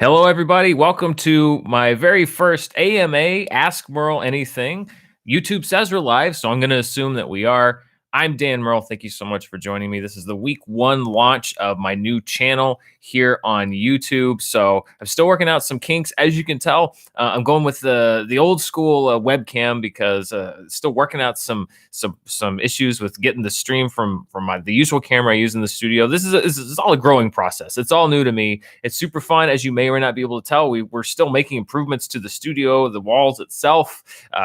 Hello, everybody. Welcome to my very first AMA Ask Murrell Anything. YouTube says we're live, so I'm going to assume that we are. I'm Dan Murrell. Thank you so much for joining me. This is the week one launch of my new channel here on YouTube. So I'm still working out some kinks. As you can tell, I'm going with the old school webcam because still working out some issues with getting the stream from the usual camera I use in the studio. This is all a growing process. It's all new to me. It's super fun. As you may or may not be able to tell, we're still making improvements to the studio, the walls itself.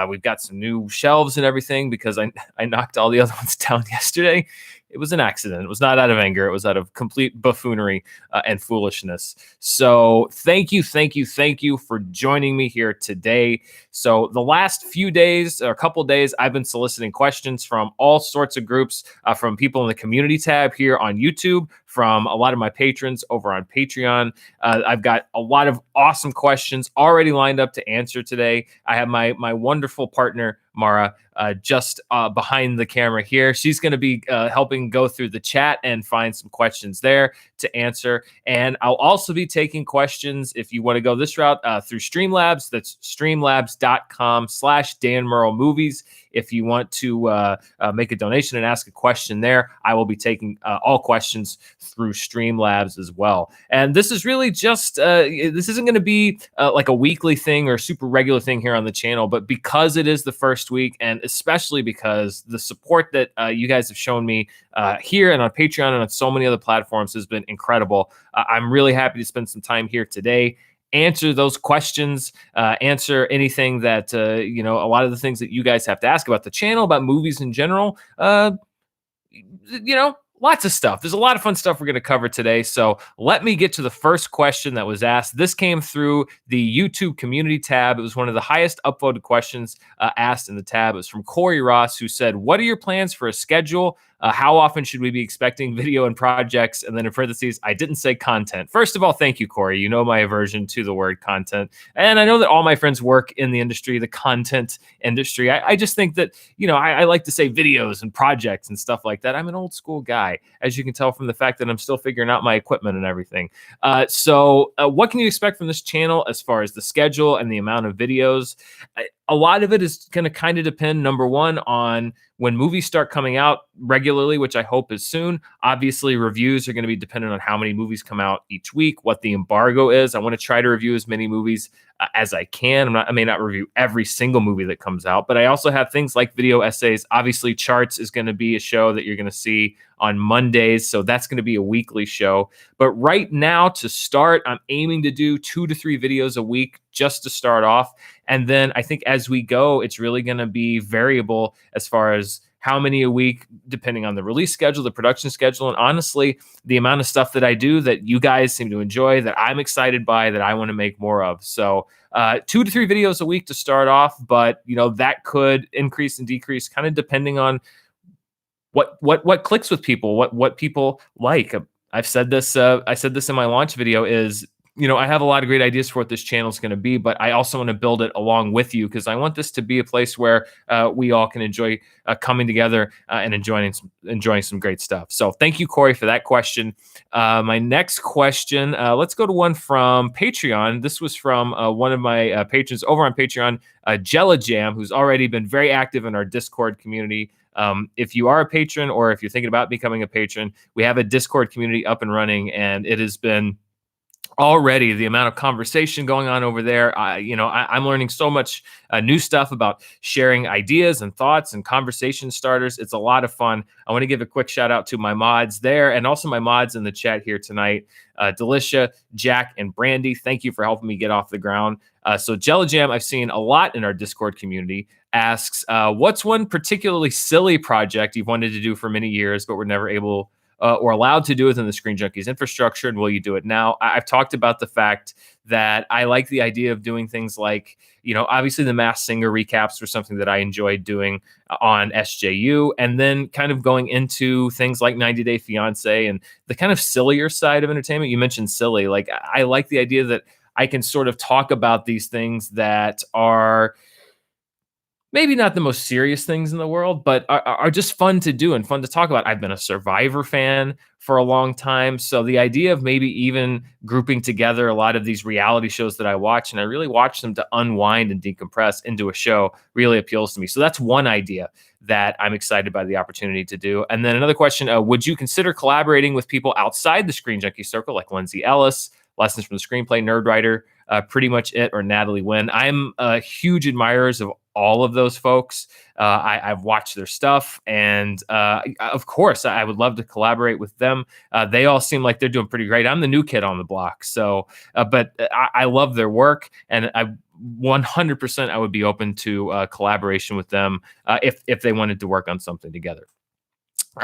We've got some new shelves and everything because I knocked all the other ones down yesterday. It was an accident. It was not out of anger. It was out of complete buffoonery and foolishness. So thank you for joining me here today. So the last few days, or a couple days, I've been soliciting questions from all sorts of groups, from people in the community tab here on YouTube, from a lot of my patrons over on Patreon. I've got a lot of awesome questions already lined up to answer today. I have my wonderful partner, Mara, just behind the camera here. She's going to be helping go through the chat and find some questions there to answer. And I'll also be taking questions if you want to go this route through Streamlabs. That's streamlabs.com/Dan Murrell Movies. If you want to make a donation and ask a question there, I will be taking all questions through Streamlabs as well. And this is really just, this isn't going to be like a weekly thing or super regular thing here on the channel, but because it is the first week, and especially because the support that you guys have shown me here and on Patreon and on so many other platforms has been incredible. I'm really happy to spend some time here today, answer those questions, answer anything that, a lot of the things that you guys have to ask about the channel, about movies in general, lots of stuff. There's a lot of fun stuff we're going to cover today. So let me get to the first question that was asked. This came through the YouTube community tab. It was one of the highest upvoted questions asked in the tab. It was from Corey Ross, who said, "What are your plans for a schedule? How often should we be expecting video and projects?" And then in parentheses, I didn't say content. First of all, thank you, Corey. You know my aversion to the word content. And I know that all my friends work in the industry, the content industry. I just think that, I like to say videos and projects and stuff like that. I'm an old school guy, as you can tell from the fact that I'm still figuring out my equipment and everything. So what can you expect from this channel as far as the schedule and the amount of videos? A lot of it is going to kind of depend, number one, on when movies start coming out regularly, which I hope is soon. Obviously, reviews are going to be dependent on how many movies come out each week, what the embargo is. I want to try to review as many movies as I can. I may not review every single movie that comes out, but I also have things like video essays. Obviously, Charts is going to be a show that you're going to see on Mondays, so that's going to be a weekly show. But right now, to start, I'm aiming to do 2 to 3 videos a week just to start off. And then I think as we go, it's really going to be variable as far as how many a week, depending on the release schedule, the production schedule, and honestly, the amount of stuff that I do that you guys seem to enjoy, that I'm excited by, that I want to make more of. So 2 to 3 videos a week to start off, but that could increase and decrease kind of depending on what clicks with people, what people like. I've said this. I said this in my launch video. Is I have a lot of great ideas for what this channel is going to be, but I also want to build it along with you because I want this to be a place where we all can enjoy coming together and enjoying some great stuff. So thank you, Corey, for that question. My next question, let's go to one from Patreon. This was from one of my patrons over on Patreon, Jella Jam, who's already been very active in our Discord community. If you are a patron or if you're thinking about becoming a patron, we have a Discord community up and running, and it has been already the amount of conversation going on over there. I'm learning so much new stuff about sharing ideas and thoughts and conversation starters. It's a lot of fun. I want to give a quick shout out to my mods there and also my mods in the chat here tonight. Delicia, Jack, and Brandy, thank you for helping me get off the ground. So Jelly Jam, I've seen a lot in our Discord community, asks, what's one particularly silly project you've wanted to do for many years, but were never able or allowed to do within the Screen Junkies infrastructure, and will you do it now? I've talked about the fact that I like the idea of doing things like, obviously the Masked Singer recaps were something that I enjoyed doing on SJU, and then kind of going into things like 90 Day Fiance and the kind of sillier side of entertainment. You mentioned silly. Like, I like the idea that I can sort of talk about these things that are maybe not the most serious things in the world, but are just fun to do and fun to talk about. I've been a Survivor fan for a long time. So the idea of maybe even grouping together a lot of these reality shows that I watch, and I really watch them to unwind and decompress into a show, really appeals to me. So that's one idea that I'm excited by the opportunity to do. And then another question, would you consider collaborating with people outside the Screen Junkie circle, like Lindsay Ellis, Lessons from the Screenplay, Nerdwriter, Pretty Much It, or Natalie Wynn? I'm huge admirers of all of those folks. I've watched their stuff, and of course, I would love to collaborate with them. They all seem like they're doing pretty great. I'm the new kid on the block, so but I love their work, and I 100% I would be open to collaboration with them if they wanted to work on something together.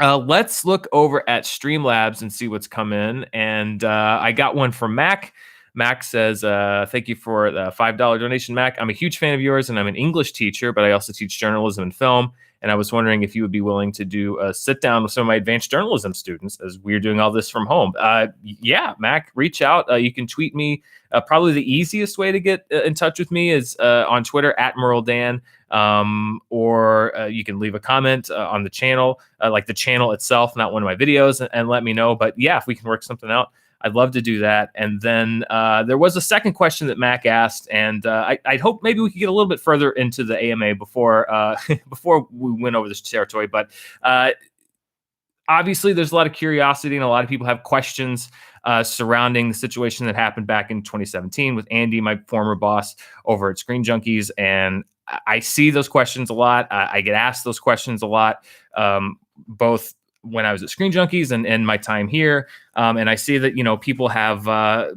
Let's look over at Streamlabs and see what's come in. And I got one from Mac. Mac says, thank you for the $5 donation, Mac. I'm a huge fan of yours, and I'm an English teacher, but I also teach journalism and film. And I was wondering if you would be willing to do a sit down with some of my advanced journalism students as we're doing all this from home. Yeah, Mac, reach out. You can tweet me. Probably the easiest way to get in touch with me is on Twitter at Murrell Dan. Or you can leave a comment on the channel, like the channel itself, not one of my videos, and let me know. But yeah, if we can work something out, I'd love to do that. And then there was a second question that Mac asked, and I'd hope maybe we could get a little bit further into the AMA before before we went over this territory. But obviously, there's a lot of curiosity, and a lot of people have questions surrounding the situation that happened back in 2017 with Andy, my former boss over at Screen Junkies. And I see those questions a lot. I get asked those questions a lot, both when I was at Screen Junkies and my time here. And I see that,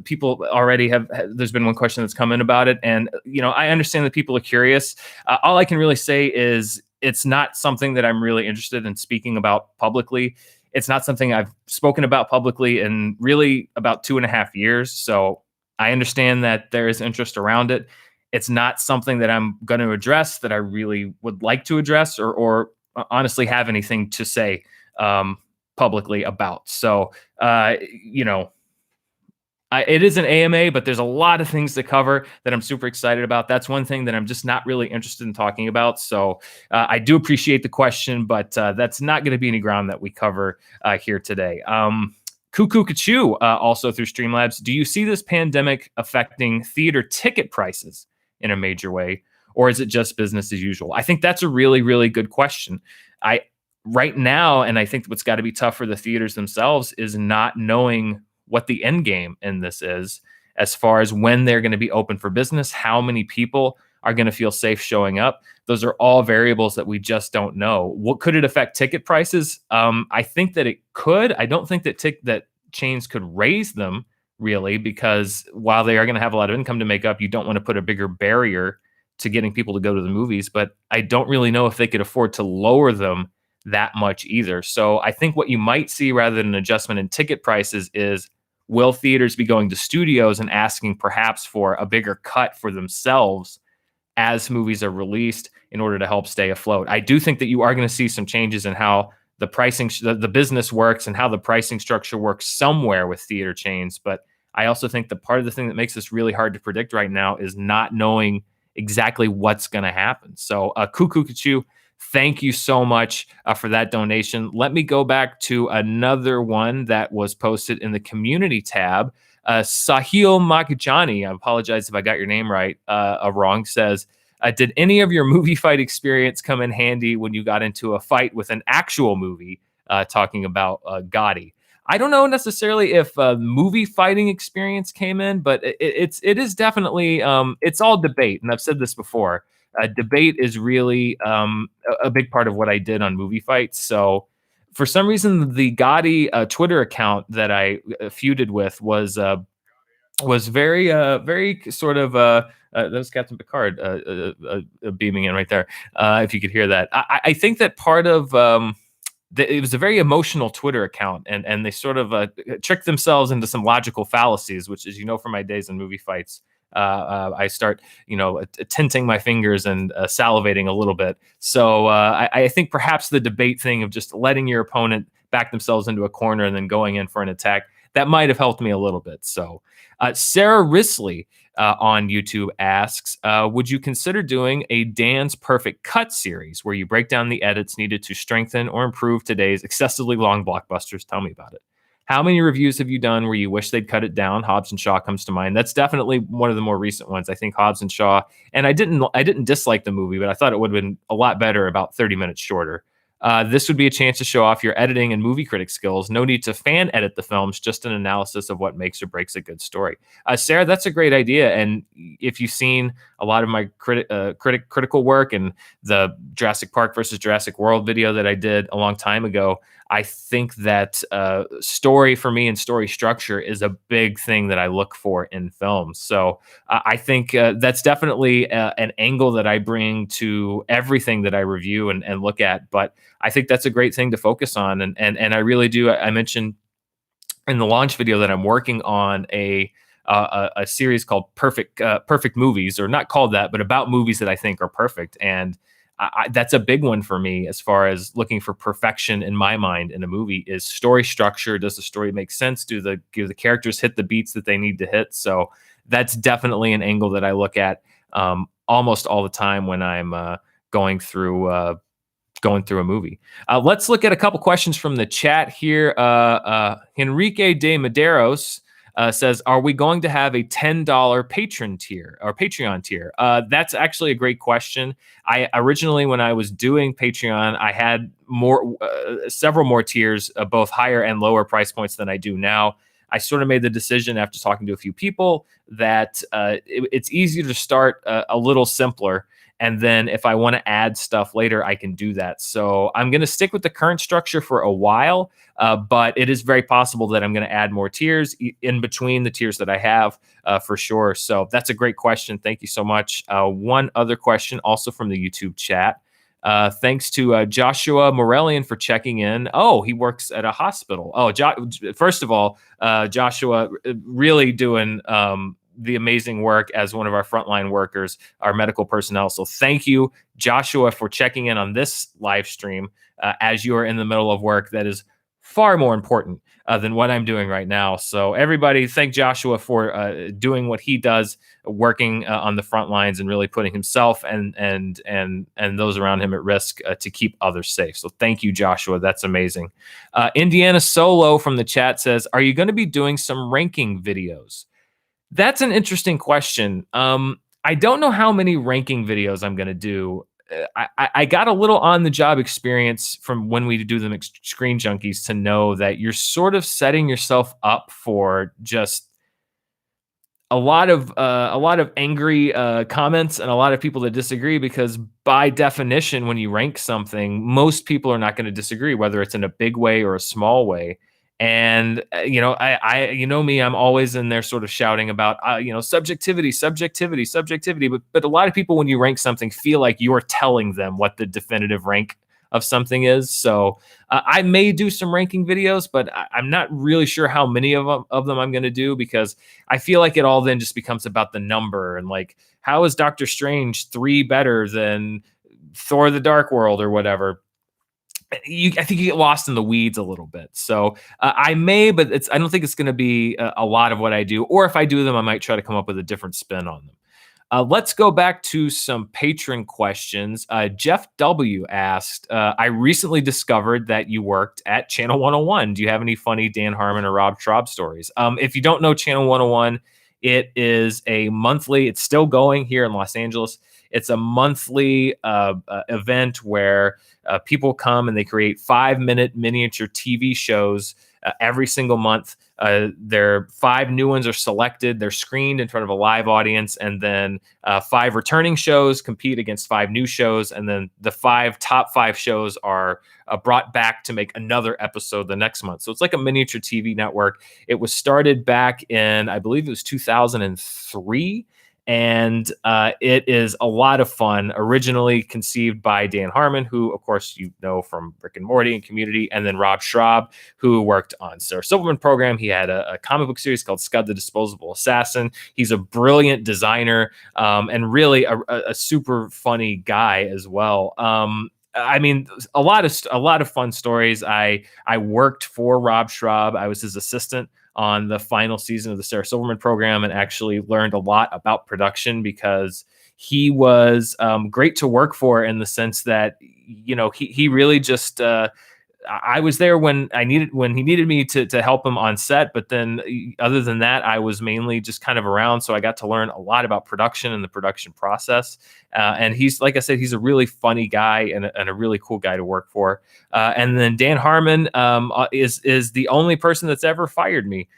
people already have, there's been one question that's come in about it. And, I understand that people are curious. All I can really say is it's not something that I'm really interested in speaking about publicly. It's not something I've spoken about publicly in really about 2.5 years. So I understand that there is interest around it. It's not something that I'm going to address, that I really would like to address, or honestly have anything to say publicly about. So, it is an AMA, but there's a lot of things to cover that I'm super excited about. That's one thing that I'm just not really interested in talking about. So I do appreciate the question, but that's not going to be any ground that we cover here today. Cuckoo Kachu, also through Streamlabs, do you see this pandemic affecting theater ticket prices in a major way, or is it just business as usual? I think that's a really, really good question. Right now, and I think what's got to be tough for the theaters themselves is not knowing what the end game in this is, as far as when they're going to be open for business, how many people are going to feel safe showing up. Those are all variables that we just don't know. What could it affect ticket prices? I think that it could. I don't think that chains could raise them, really, because while they are going to have a lot of income to make up, you don't want to put a bigger barrier to getting people to go to the movies. But I don't really know if they could afford to lower them that much either. So I think what you might see, rather than an adjustment in ticket prices, is will theaters be going to studios and asking perhaps for a bigger cut for themselves as movies are released in order to help stay afloat? I do think that you are going to see some changes in how the pricing, the business works, and how the pricing structure works somewhere with theater chains. But I also think that part of the thing that makes this really hard to predict right now is not knowing exactly what's going to happen. So Cuckoo Kachu, thank you so much for that donation. Let me go back to another one that was posted in the community tab. Sahil Makijani, I apologize if I got your name wrong, says, did any of your movie fight experience come in handy when you got into a fight with an actual movie, talking about Gotti? I don't know necessarily if movie fighting experience came in, but it is definitely, it's all debate. And I've said this before. Debate is really a big part of what I did on movie fights. So for some reason, the Gotti Twitter account that I feuded with was very, very sort of, that was Captain Picard beaming in right there, if you could hear that. I think that part of, it was a very emotional Twitter account, and they sort of tricked themselves into some logical fallacies, which, as you know, from my days in movie fights, I start, tinting my fingers and salivating a little bit. So I think perhaps the debate thing of just letting your opponent back themselves into a corner and then going in for an attack, that might have helped me a little bit. So Sarah Risley on YouTube asks, would you consider doing a Dan's Perfect Cut series where you break down the edits needed to strengthen or improve today's excessively long blockbusters? Tell me about it. How many reviews have you done where you wish they'd cut it down? Hobbs and Shaw comes to mind. That's definitely one of the more recent ones. I think Hobbs and Shaw, and I didn't dislike the movie, but I thought it would have been a lot better about 30 minutes shorter. This would be a chance to show off your editing and movie critic skills. No need to fan edit the films, just an analysis of what makes or breaks a good story. Sarah, that's a great idea. And if you've seen a lot of my critical work and the Jurassic Park versus Jurassic World video that I did a long time ago, I think that story for me and story structure is a big thing that I look for in films. So I think that's definitely an angle that I bring to everything that I review and look at. But I think that's a great thing to focus on. And I really do. I mentioned in the launch video that I'm working on a series called Perfect Movies, or not called that, but about movies that I think are perfect. And that's a big one for me as far as looking for perfection in my mind in a movie is story structure. Does the story make sense? Do the characters hit the beats that they need to hit? So that's definitely an angle that I look at almost all the time when I'm going through a movie. Let's look at a couple questions from the chat here. Enrique de Medeiros says, are we going to have a $10 patron tier or Patreon tier? That's actually a great question. I originally, when I was doing Patreon, I had several more tiers, both higher and lower price points than I do now. I sort of made the decision after talking to a few people that it's easier to start a little simpler. And then if I want to add stuff later, I can do that. So I'm going to stick with the current structure for a while, but it is very possible that I'm going to add more tiers in between the tiers that I have for sure. So that's a great question. Thank you so much. One other question also from the YouTube chat. Thanks to Joshua Morellian for checking in. Oh, he works at a hospital. Oh, first of all, Joshua really doing the amazing work as one of our frontline workers, our medical personnel. So thank you, Joshua, for checking in on this live stream as you are in the middle of work. That is far more important than what I'm doing right now. So everybody, thank Joshua for doing what he does, working on the front lines and really putting himself and those around him at risk to keep others safe. So thank you, Joshua. That's amazing. Indiana Solo from the chat says, are you going to be doing some ranking videos? That's an interesting question. I don't know how many ranking videos I'm going to do. I got a little on-the-job experience from when we do them at Screen Junkies to know that you're sort of setting yourself up for just a lot of angry comments and a lot of people that disagree, because by definition, when you rank something, most people are not going to disagree, whether it's in a big way or a small way. And I you know me, I'm always in there sort of shouting about subjectivity. But a lot of people, when you rank something, feel like you're telling them what the definitive rank of something is. So I may do some ranking videos, but I'm not really sure how many of them I'm going to do, because I feel like it all then just becomes about the number and like, how is Doctor Strange 3 better than Thor: The Dark World or whatever. I think you get lost in the weeds a little bit. So I may, but I don't think it's going to be a lot of what I do. Or if I do them, I might try to come up with a different spin on them. Let's go back to some patron questions. Jeff W. asked, I recently discovered that you worked at Channel 101. Do you have any funny Dan Harmon or Rob Schraub stories? If you don't know Channel 101, it is a monthly, it's still going here in Los Angeles. It's a monthly event where people come and they create 5-minute miniature TV shows every single month. Their 5 new ones are selected. They're screened in front of a live audience, and then 5 returning shows compete against 5 new shows, and then the top 5 shows are brought back to make another episode the next month. So it's like a miniature TV network. It was started back in, I believe it was 2003. And it is a lot of fun. Originally conceived by Dan Harmon, who, of course, you know from Rick and Morty and Community, and then Rob Schraub, who worked on Sarah Silverman program. He had a comic book series called Scud the Disposable Assassin. He's a brilliant designer and really a super funny guy as well. I mean, a lot of fun stories. I worked for Rob Schraub. I was his assistant on the final season of the Sarah Silverman program and actually learned a lot about production because he was great to work for in the sense that, he really just, I was there when he needed me to help him on set. But then other than that, I was mainly just kind of around. So I got to learn a lot about production and the production process. And he's, like I said, he's a really funny guy and a really cool guy to work for. And then Dan Harmon is the only person that's ever fired me.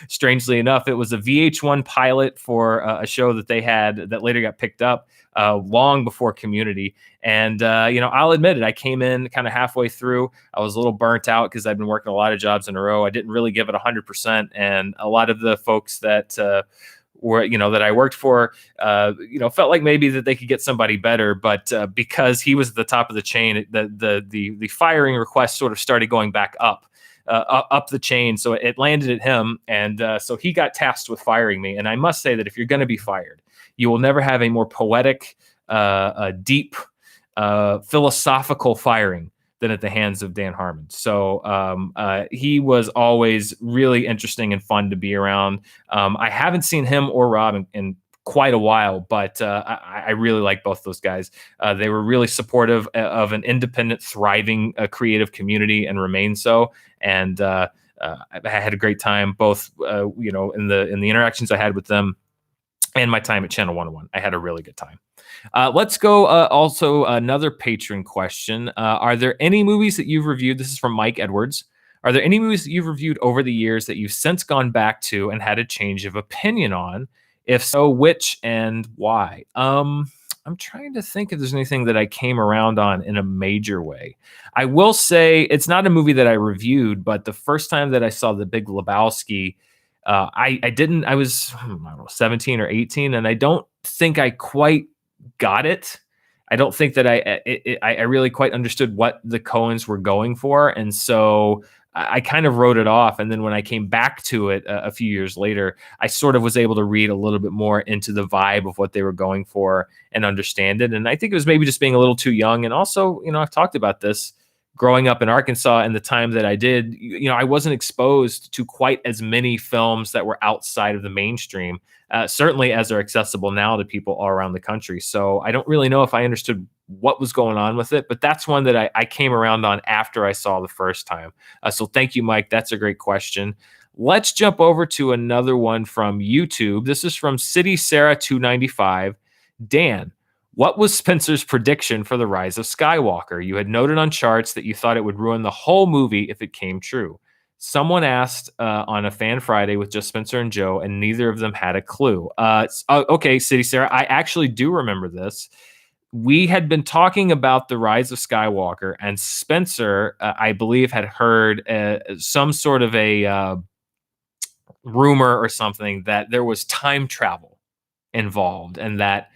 Strangely enough, it was a VH1 pilot for a show that they had that later got picked up long before Community. And, I'll admit it. I came in kind of halfway through. I was a little burnt out because I've been working a lot of jobs in a row. I didn't really give it 100%. And a lot of the folks that that I worked for, felt like maybe that they could get somebody better. But because he was at the top of the chain, the firing request sort of started going back up the chain. So it landed at him. And so he got tasked with firing me. And I must say that if you're going to be fired, you will never have a more poetic, deep, philosophical firing than at the hands of Dan Harmon. So he was always really interesting and fun to be around. I haven't seen him or Rob in quite a while, but I really like both those guys. They were really supportive of an independent, thriving, creative community and remain so. And I had a great time, both in the interactions I had with them and my time at Channel 101. I had a really good time. Let's go. Also, another patron question. Are there any movies that you've reviewed? This is from Mike Edwards. Are there any movies that you've reviewed over the years that you've since gone back to and had a change of opinion on? If so, which and why? I'm trying to think if there's anything that I came around on in a major way. I will say it's not a movie that I reviewed, but the first time that I saw The Big Lebowski, I was 17 or 18, and I don't think I quite got it. I don't think that I really quite understood what the Coens were going for. And so I kind of wrote it off. And then when I came back to it a few years later, I sort of was able to read a little bit more into the vibe of what they were going for and understand it. And I think it was maybe just being a little too young. And also, I've talked about this growing up in Arkansas and the time that I did, I wasn't exposed to quite as many films that were outside of the mainstream, certainly as are accessible now to people all around the country. So I don't really know if I understood what was going on with it, but that's one that I came around on after I saw the first time. So thank you, Mike. That's a great question. Let's jump over to another one from YouTube. This is from City Sarah 295. Dan, what was Spencer's prediction for The Rise of Skywalker? You had noted on charts that you thought it would ruin the whole movie if it came true. Someone asked on a Fan Friday with just Spencer and Joe, and neither of them had a clue. Okay, City Sarah, I actually do remember this. We had been talking about The Rise of Skywalker, and Spencer, I believe, had heard some sort of a rumor or something that there was time travel involved, and that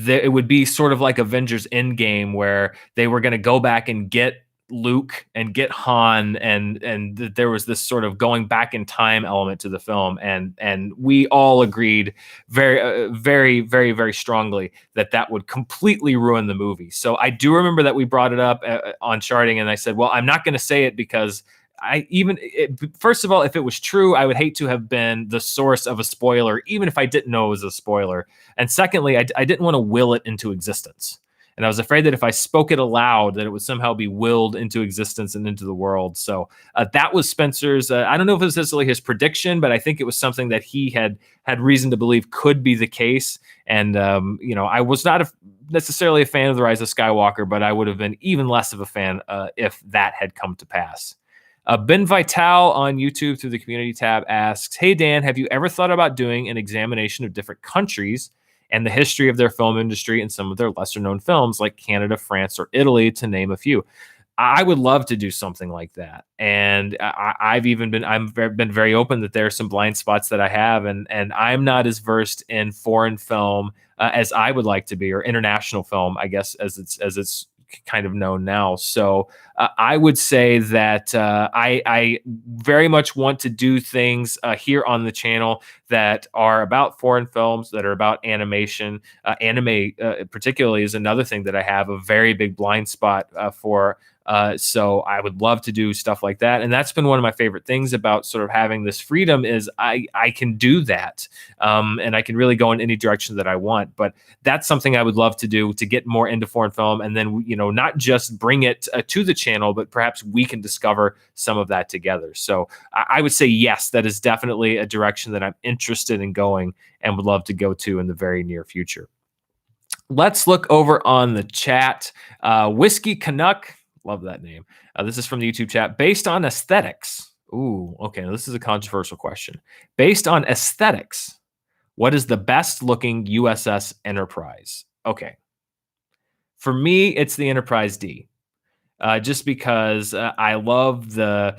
it would be sort of like Avengers Endgame, where they were going to go back and get Luke and get Han, and there was this sort of going back in time element to the film, and we all agreed very, very, very, very strongly that would completely ruin the movie. So I do remember that we brought it up on Charting, and I said, well, I'm not going to say it because first of all, if it was true, I would hate to have been the source of a spoiler, even if I didn't know it was a spoiler. And secondly, I didn't want to will it into existence. And I was afraid that if I spoke it aloud, that it would somehow be willed into existence and into the world. So that was Spencer's, I don't know if it was necessarily his prediction, but I think it was something that he had reason to believe could be the case. And, I was not necessarily a fan of The Rise of Skywalker, but I would have been even less of a fan if that had come to pass. Ben Vital on YouTube through the community tab asks, hey, Dan, have you ever thought about doing an examination of different countries and the history of their film industry and some of their lesser known films like Canada, France, or Italy, to name a few? I would love to do something like that. And I've been very open that there are some blind spots that I have, and I'm not as versed in foreign film as I would like to be, or international film, I guess, as it's kind of known now. So I would say that I very much want to do things here on the channel that are about foreign films, that are about animation. Anime particularly is another thing that I have a very big blind spot for. So I would love to do stuff like that. And that's been one of my favorite things about sort of having this freedom is I can do that. And I can really go in any direction that I want. But that's something I would love to do to get more into foreign film. And then, not just bring it to the channel, but perhaps we can discover some of that together. So I would say, yes, that is definitely a direction that I'm interested in going and would love to go to in the very near future. Let's look over on the chat. Whiskey Canuck, love that name. This is from the YouTube chat. Based on aesthetics. Ooh, okay. This is a controversial question. Based on aesthetics, what is the best looking USS Enterprise? Okay. For me, it's the Enterprise D. Just because I love the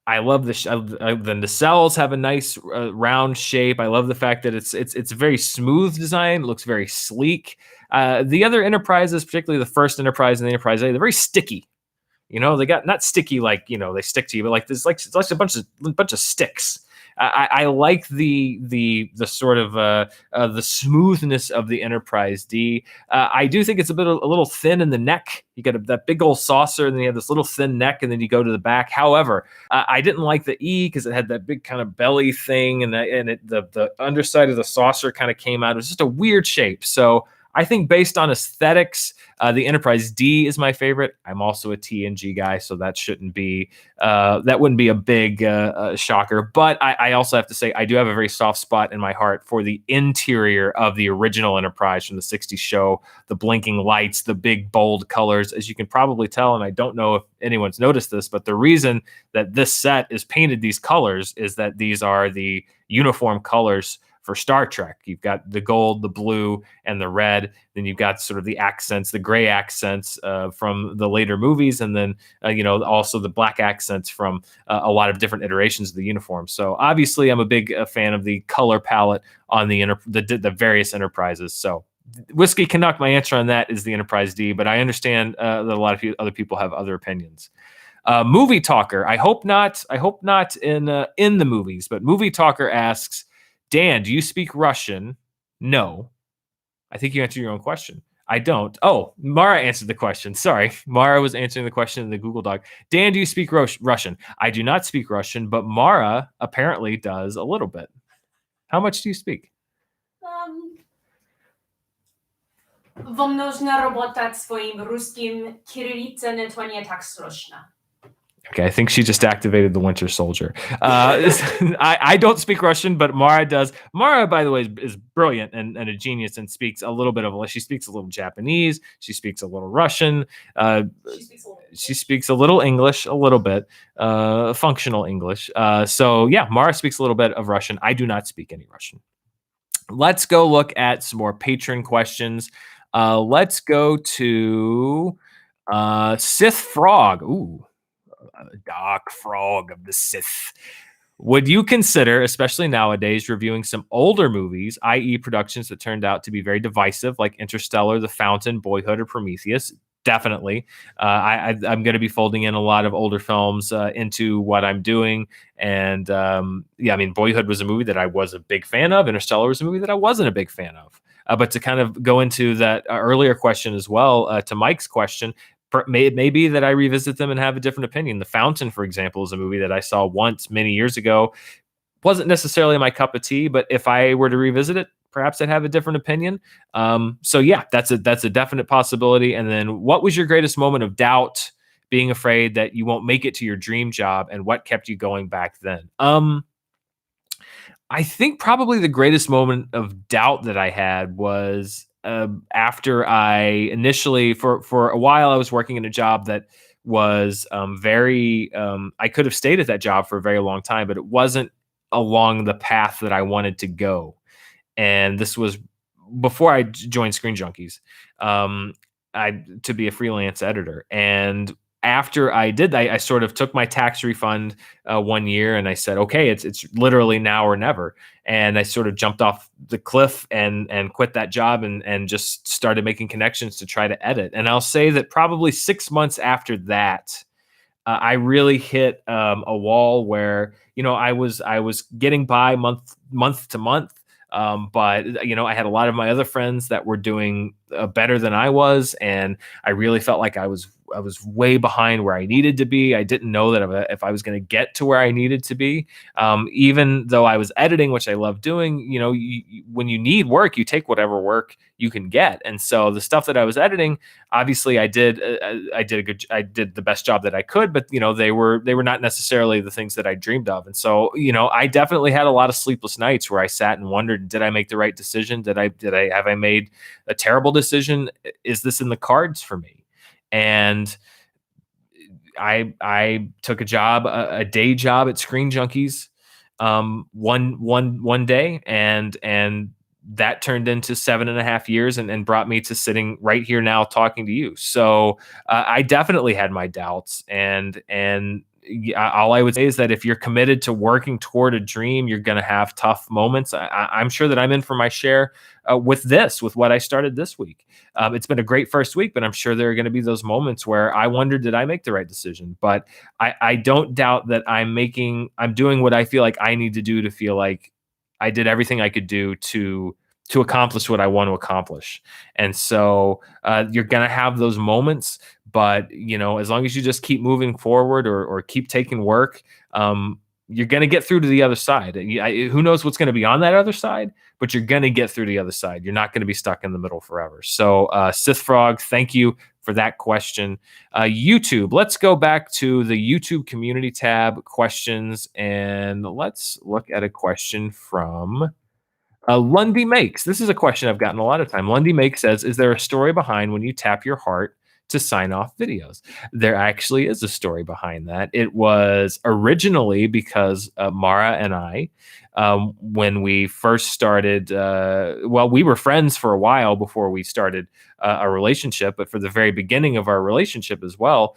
nacelles have a nice round shape. I love the fact that it's a very smooth design. It looks very sleek. The other Enterprises, particularly the first Enterprise and the Enterprise A, they're very sticky. They got not sticky like they stick to you, but like there's like it's like a bunch of sticks. I like the sort of the smoothness of the Enterprise D. I do think it's a little thin in the neck. You got that big old saucer, and then you have this little thin neck, and then you go to the back. However, I didn't like the E because it had that big kind of belly thing, and the underside of the saucer kind of came out. It was just a weird shape. So I think based on aesthetics, the Enterprise D is my favorite. I'm also a TNG guy, so that wouldn't be a big shocker. But I also have to say I do have a very soft spot in my heart for the interior of the original Enterprise from the 60s show, the blinking lights, the big bold colors. As you can probably tell, and I don't know if anyone's noticed this, but the reason that this set is painted these colors is that these are the uniform colors for Star Trek. You've got the gold, the blue, and the red. Then you've got sort of the accents, the gray accents from the later movies, and then also the black accents from a lot of different iterations of the uniform. So obviously, I'm a big fan of the color palette on the various Enterprises. So Whiskey Canuck, my answer on that is the Enterprise D, but I understand that a lot of other people have other opinions. Movie Talker, I hope not in the movies, but Movie Talker asks, Dan, do you speak Russian? No. I think you answered your own question. I don't. Oh, Mara answered the question. Sorry. Mara was answering the question in the Google Doc. Dan, do you speak Russian? I do not speak Russian, but Mara apparently does a little bit. How much do you speak? Вам нужно работать своим русским, кириллица не так срочно. Okay, I think she just activated the Winter Soldier. I don't speak Russian, but Mara does. Mara, by the way, is brilliant and a genius and speaks a little bit of. She speaks a little Japanese. She speaks a little Russian. She speaks a little English, a little bit, functional English. So yeah, Mara speaks a little bit of Russian. I do not speak any Russian. Let's go look at some more patron questions. Let's go to Sith Frog. Ooh. Dark Frog of the Sith. Would you consider, especially nowadays, reviewing some older movies, i.e. productions that turned out to be very divisive, like Interstellar, The Fountain, Boyhood, or Prometheus? Definitely. I'm going to be folding in a lot of older films into what I'm doing. And Boyhood was a movie that I was a big fan of. Interstellar was a movie that I wasn't a big fan of. But to kind of go into that earlier question as well, to Mike's question, maybe that I revisit them and have a different opinion. The Fountain, for example, is a movie that I saw once many years ago. Wasn't necessarily my cup of tea, but if I were to revisit it, perhaps I'd have a different opinion. So yeah, that's a definite possibility. And then what was your greatest moment of doubt, being afraid that you won't make it to your dream job, and what kept you going back then? I think probably the greatest moment of doubt that I had was after I initially, for a while, I was working in a job that was I could have stayed at that job for a very long time, but it wasn't along the path that I wanted to go. And this was before I joined Screen Junkies, to be a freelance editor. And after I did that, I sort of took my tax refund 1 year, and I said, okay, it's literally now or never. And I sort of jumped off the cliff and quit that job and just started making connections to try to edit. And I'll say that probably 6 months after that, I really hit a wall where, I was getting by month to month. But I had a lot of my other friends that were doing better than I was, and I really felt like I was was way behind where I needed to be. I didn't know that if I was going to get to where I needed to be, even though I was editing, which I love doing. When you need work, you take whatever work you can get. And so the stuff that I was editing, obviously I did the best job that I could, but they were not necessarily the things that I dreamed of. And so I definitely had a lot of sleepless nights where I sat and wondered, did I make the right decision? Have I made a terrible decision? Is this in the cards for me? And I took a day job at Screen Junkies one day, and that turned into 7.5 years and brought me to sitting right here now talking to you. So I definitely had my doubts, and all I would say is that if you're committed to working toward a dream, you're going to have tough moments. I'm sure that I'm in for my share with what I started this week. It's been a great first week, but I'm sure there are going to be those moments where I wonder, did I make the right decision? But I don't doubt that I'm doing what I feel like I need to do to feel like I did everything I could do to accomplish what I want to accomplish. And so you're going to have those moments, but as long as you just keep moving forward or keep taking work, you're going to get through to the other side. Who knows what's going to be on that other side, but you're going to get through the other side. You're not going to be stuck in the middle forever. So Sith Frog, thank you for that question. YouTube, let's go back to the YouTube community tab questions, and let's look at a question from Lundy Makes. This is a question I've gotten a lot of time. Lundy Makes says, is there a story behind when you tap your heart to sign off videos? There actually is a story behind that. It was originally because Mara and I, when we first started, we were friends for a while before we started a relationship, but for the very beginning of our relationship as well,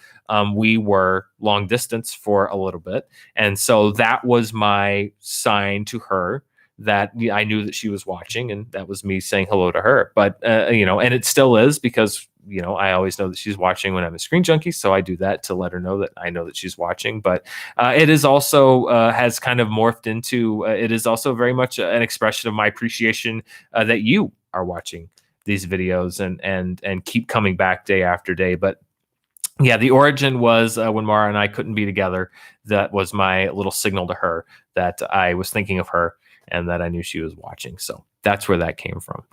we were long distance for a little bit. And so that was my sign to her that I knew that she was watching, and that was me saying hello to her. But and it still is, because I always know that she's watching when I'm a Screen Junkie, so I do that to let her know that I know that she's watching. But it is also has kind of morphed into it is also very much an expression of my appreciation that you are watching these videos and keep coming back day after day. But yeah, the origin was when Mara and I couldn't be together. That was my little signal to her that I was thinking of her and that I knew she was watching. So that's where that came from.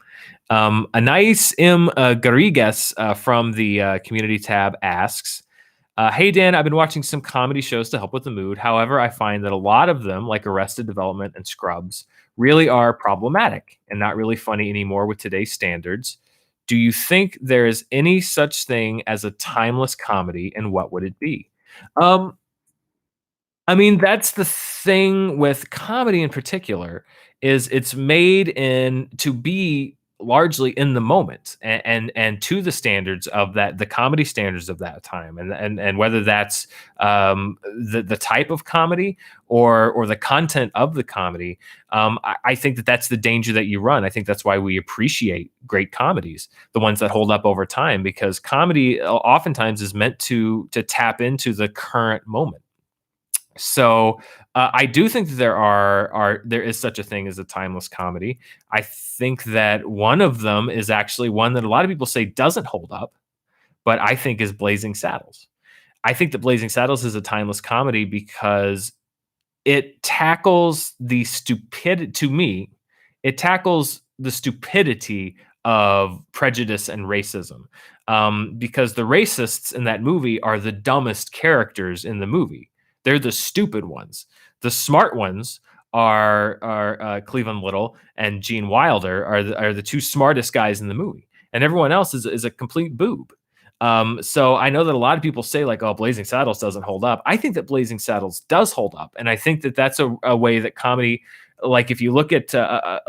Anais M. Garrigues from the community tab asks, hey, Dan, I've been watching some comedy shows to help with the mood. However, I find that a lot of them, like Arrested Development and Scrubs, really are problematic and not really funny anymore with today's standards. Do you think there is any such thing as a timeless comedy, and what would it be? I mean, that's the thing with comedy in particular, is it's made to be largely in the moment and to the standards of the comedy standards of that time, and whether that's the type of comedy or the content of the comedy. I think that's the danger that you run. I think that's why we appreciate great comedies, the ones that hold up over time, because comedy oftentimes is meant to tap into the current moment. So I do think that there is such a thing as a timeless comedy. I think that one of them is actually one that a lot of people say doesn't hold up, but I think is Blazing Saddles. I think that Blazing Saddles is a timeless comedy because it tackles the stupidity. To me, it tackles the stupidity of prejudice and racism, because the racists in that movie are the dumbest characters in the movie. They're the stupid ones. The smart ones are Cleveland Little and Gene Wilder are the two smartest guys in the movie, and everyone else is a complete boob. So I know that a lot of people say like, "Oh, Blazing Saddles doesn't hold up." I think that Blazing Saddles does hold up, and I think that that's a way that comedy, like if you look at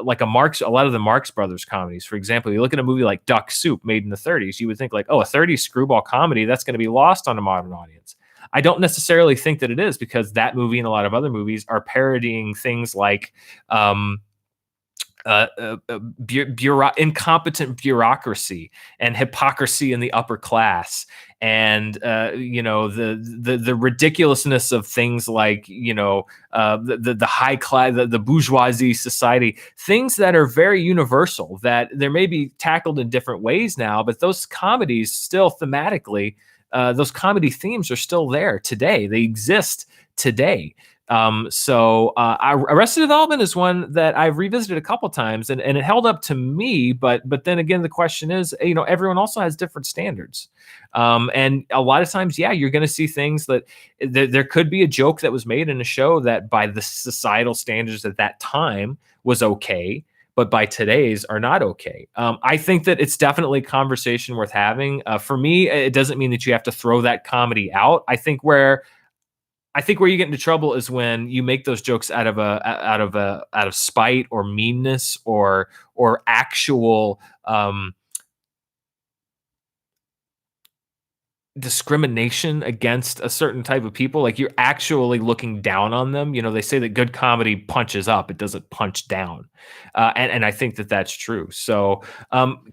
like a lot of the Marx Brothers comedies, for example, you look at a movie like Duck Soup made in the 30s, you would think like, oh, a 30s screwball comedy, that's going to be lost on a modern audience. I don't necessarily think that it is, because that movie and a lot of other movies are parodying things like incompetent bureaucracy and hypocrisy in the upper class, and the ridiculousness of things like the high class, the bourgeoisie society, things that are very universal, that there may be tackled in different ways now, but those comedies still thematically those comedy themes are still there today. They exist today. Arrested Development is one that I've revisited a couple times, and it held up to me. But then again, the question is, everyone also has different standards, and a lot of times, yeah, you're going to see things that there could be a joke that was made in a show that by the societal standards at that time was okay, but by today's are not okay. I think that it's definitely a conversation worth having. For me, it doesn't mean that you have to throw that comedy out. I think where you get into trouble is when you make those jokes out of spite or meanness or actual discrimination against a certain type of people. Like, you're actually looking down on them. They say that good comedy punches up; it doesn't punch down, and I think that that's true. So,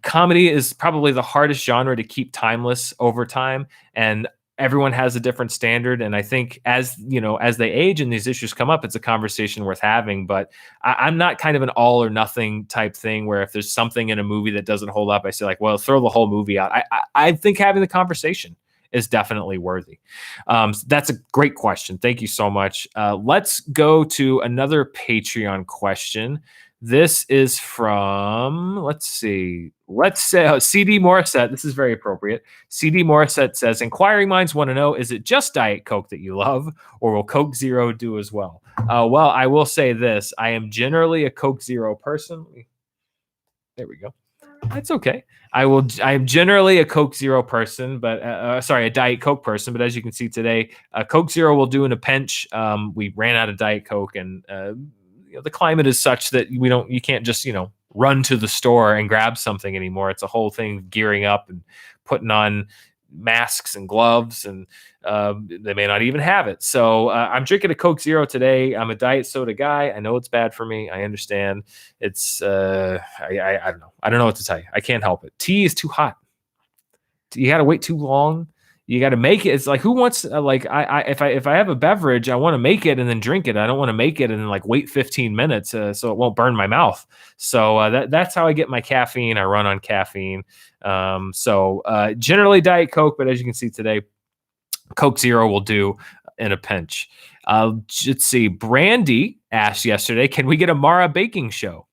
comedy is probably the hardest genre to keep timeless over time, and everyone has a different standard. And I think as they age and these issues come up, it's a conversation worth having. But I'm not kind of an all or nothing type thing where if there's something in a movie that doesn't hold up, I say like, well, throw the whole movie out. I think having the conversation is definitely worthy. That's a great question. Thank you so much. Let's go to another Patreon question. This is from, let's say CD Morissette. This is very appropriate. CD Morissette says, inquiring minds want to know, is it just Diet Coke that you love, or will Coke Zero do as well? Well, I will say this. I am generally a Coke Zero person. There we go. That's okay. I am generally a Coke Zero person, but a Diet Coke person. But as you can see today, Coke Zero will do in a pinch. We ran out of Diet Coke, and the climate is such that you can't just run to the store and grab something anymore. It's a whole thing, gearing up and putting on masks and gloves, and they may not even have it. So I'm drinking a Coke Zero today. I'm a diet soda guy. I know it's bad for me. I understand. It's I don't know. I don't know what to tell you. I can't help it. Tea is too hot. You got to wait too long. You got to make it. It's like, who wants if I have a beverage, I want to make it and then drink it. I don't want to make it and then wait 15 minutes so it won't burn my mouth. So that's how I get my caffeine. I run on caffeine. Generally Diet Coke, but as you can see today, Coke Zero will do in a pinch. Let's see. Brandy asked yesterday, can we get a Mara baking show?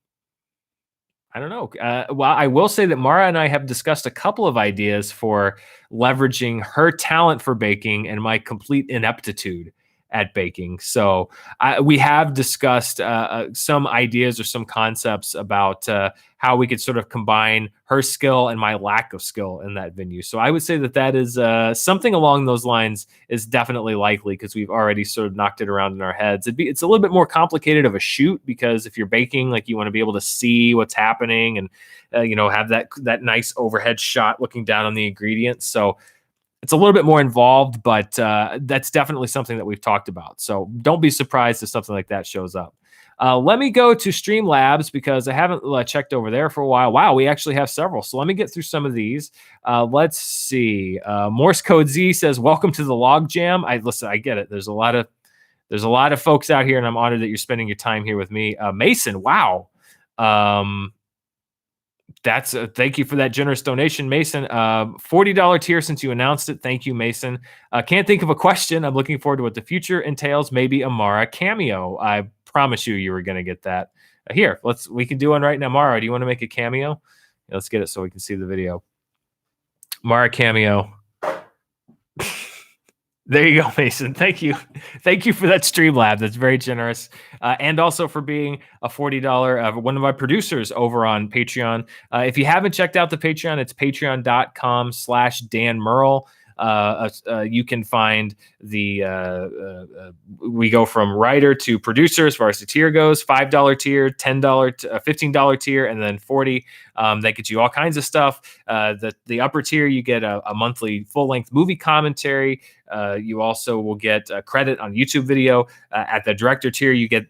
I don't know. Well, I will say that Mara and I have discussed a couple of ideas for leveraging her talent for baking and my complete ineptitude at baking. So we have discussed some ideas or some concepts about how we could sort of combine her skill and my lack of skill in that venue. So I would say that is something along those lines is definitely likely, because we've already sort of knocked it around in our heads. It's a little bit more complicated of a shoot, because if you're baking, you want to be able to see what's happening and have that nice overhead shot looking down on the ingredients. So it's a little bit more involved, but that's definitely something that we've talked about. So don't be surprised if something like that shows up. Let me go to Streamlabs, because I haven't checked over there for a while. Wow, we actually have several. So let me get through some of these. Let's see. Morse Code Z says, welcome to the Log Jam. Listen, I get it. There's a lot of folks out here, and I'm honored that you're spending your time here with me. Mason, wow. Thank you for that generous donation, Mason. $40 tier since you announced it. Thank you, Mason. Can't think of a question. I'm looking forward to what the future entails. Maybe a Mara cameo. I promise you were going to get that. Here, we can do one right now. Mara, do you want to make a cameo? Let's get it so we can see the video. Mara cameo. There you go, Mason. Thank you. Thank you for that Streamlab. That's very generous. And also for being a $40, one of my producers over on Patreon. If you haven't checked out the Patreon, it's patreon.com/Dan Murrell. You can find we go from writer to producer as far as the tier goes. $5 tier, $10, $15 tier, and then $40. That gets you all kinds of stuff. The upper tier, you get a monthly full-length movie commentary. You also will get credit on YouTube video. At the director tier, you get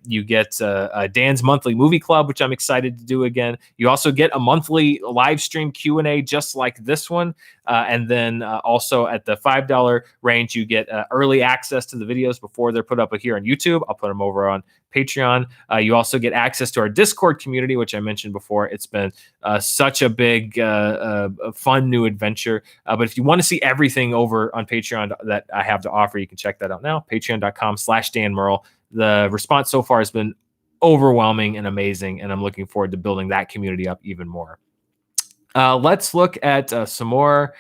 Dan's monthly movie club, which I'm excited to do again. You also get a monthly live stream Q&A just like this one. And then also at the $5 range, you get early access to the videos before they're put up here on YouTube. I'll put them over on Patreon. You also get access to our Discord community, which I mentioned before. It's been such a big, fun new adventure. But if you want to see everything over on Patreon that I have to offer, you can check that out now. Patreon.com/Dan Murrell. The response so far has been overwhelming and amazing, and I'm looking forward to building that community up even more. Let's look at some more.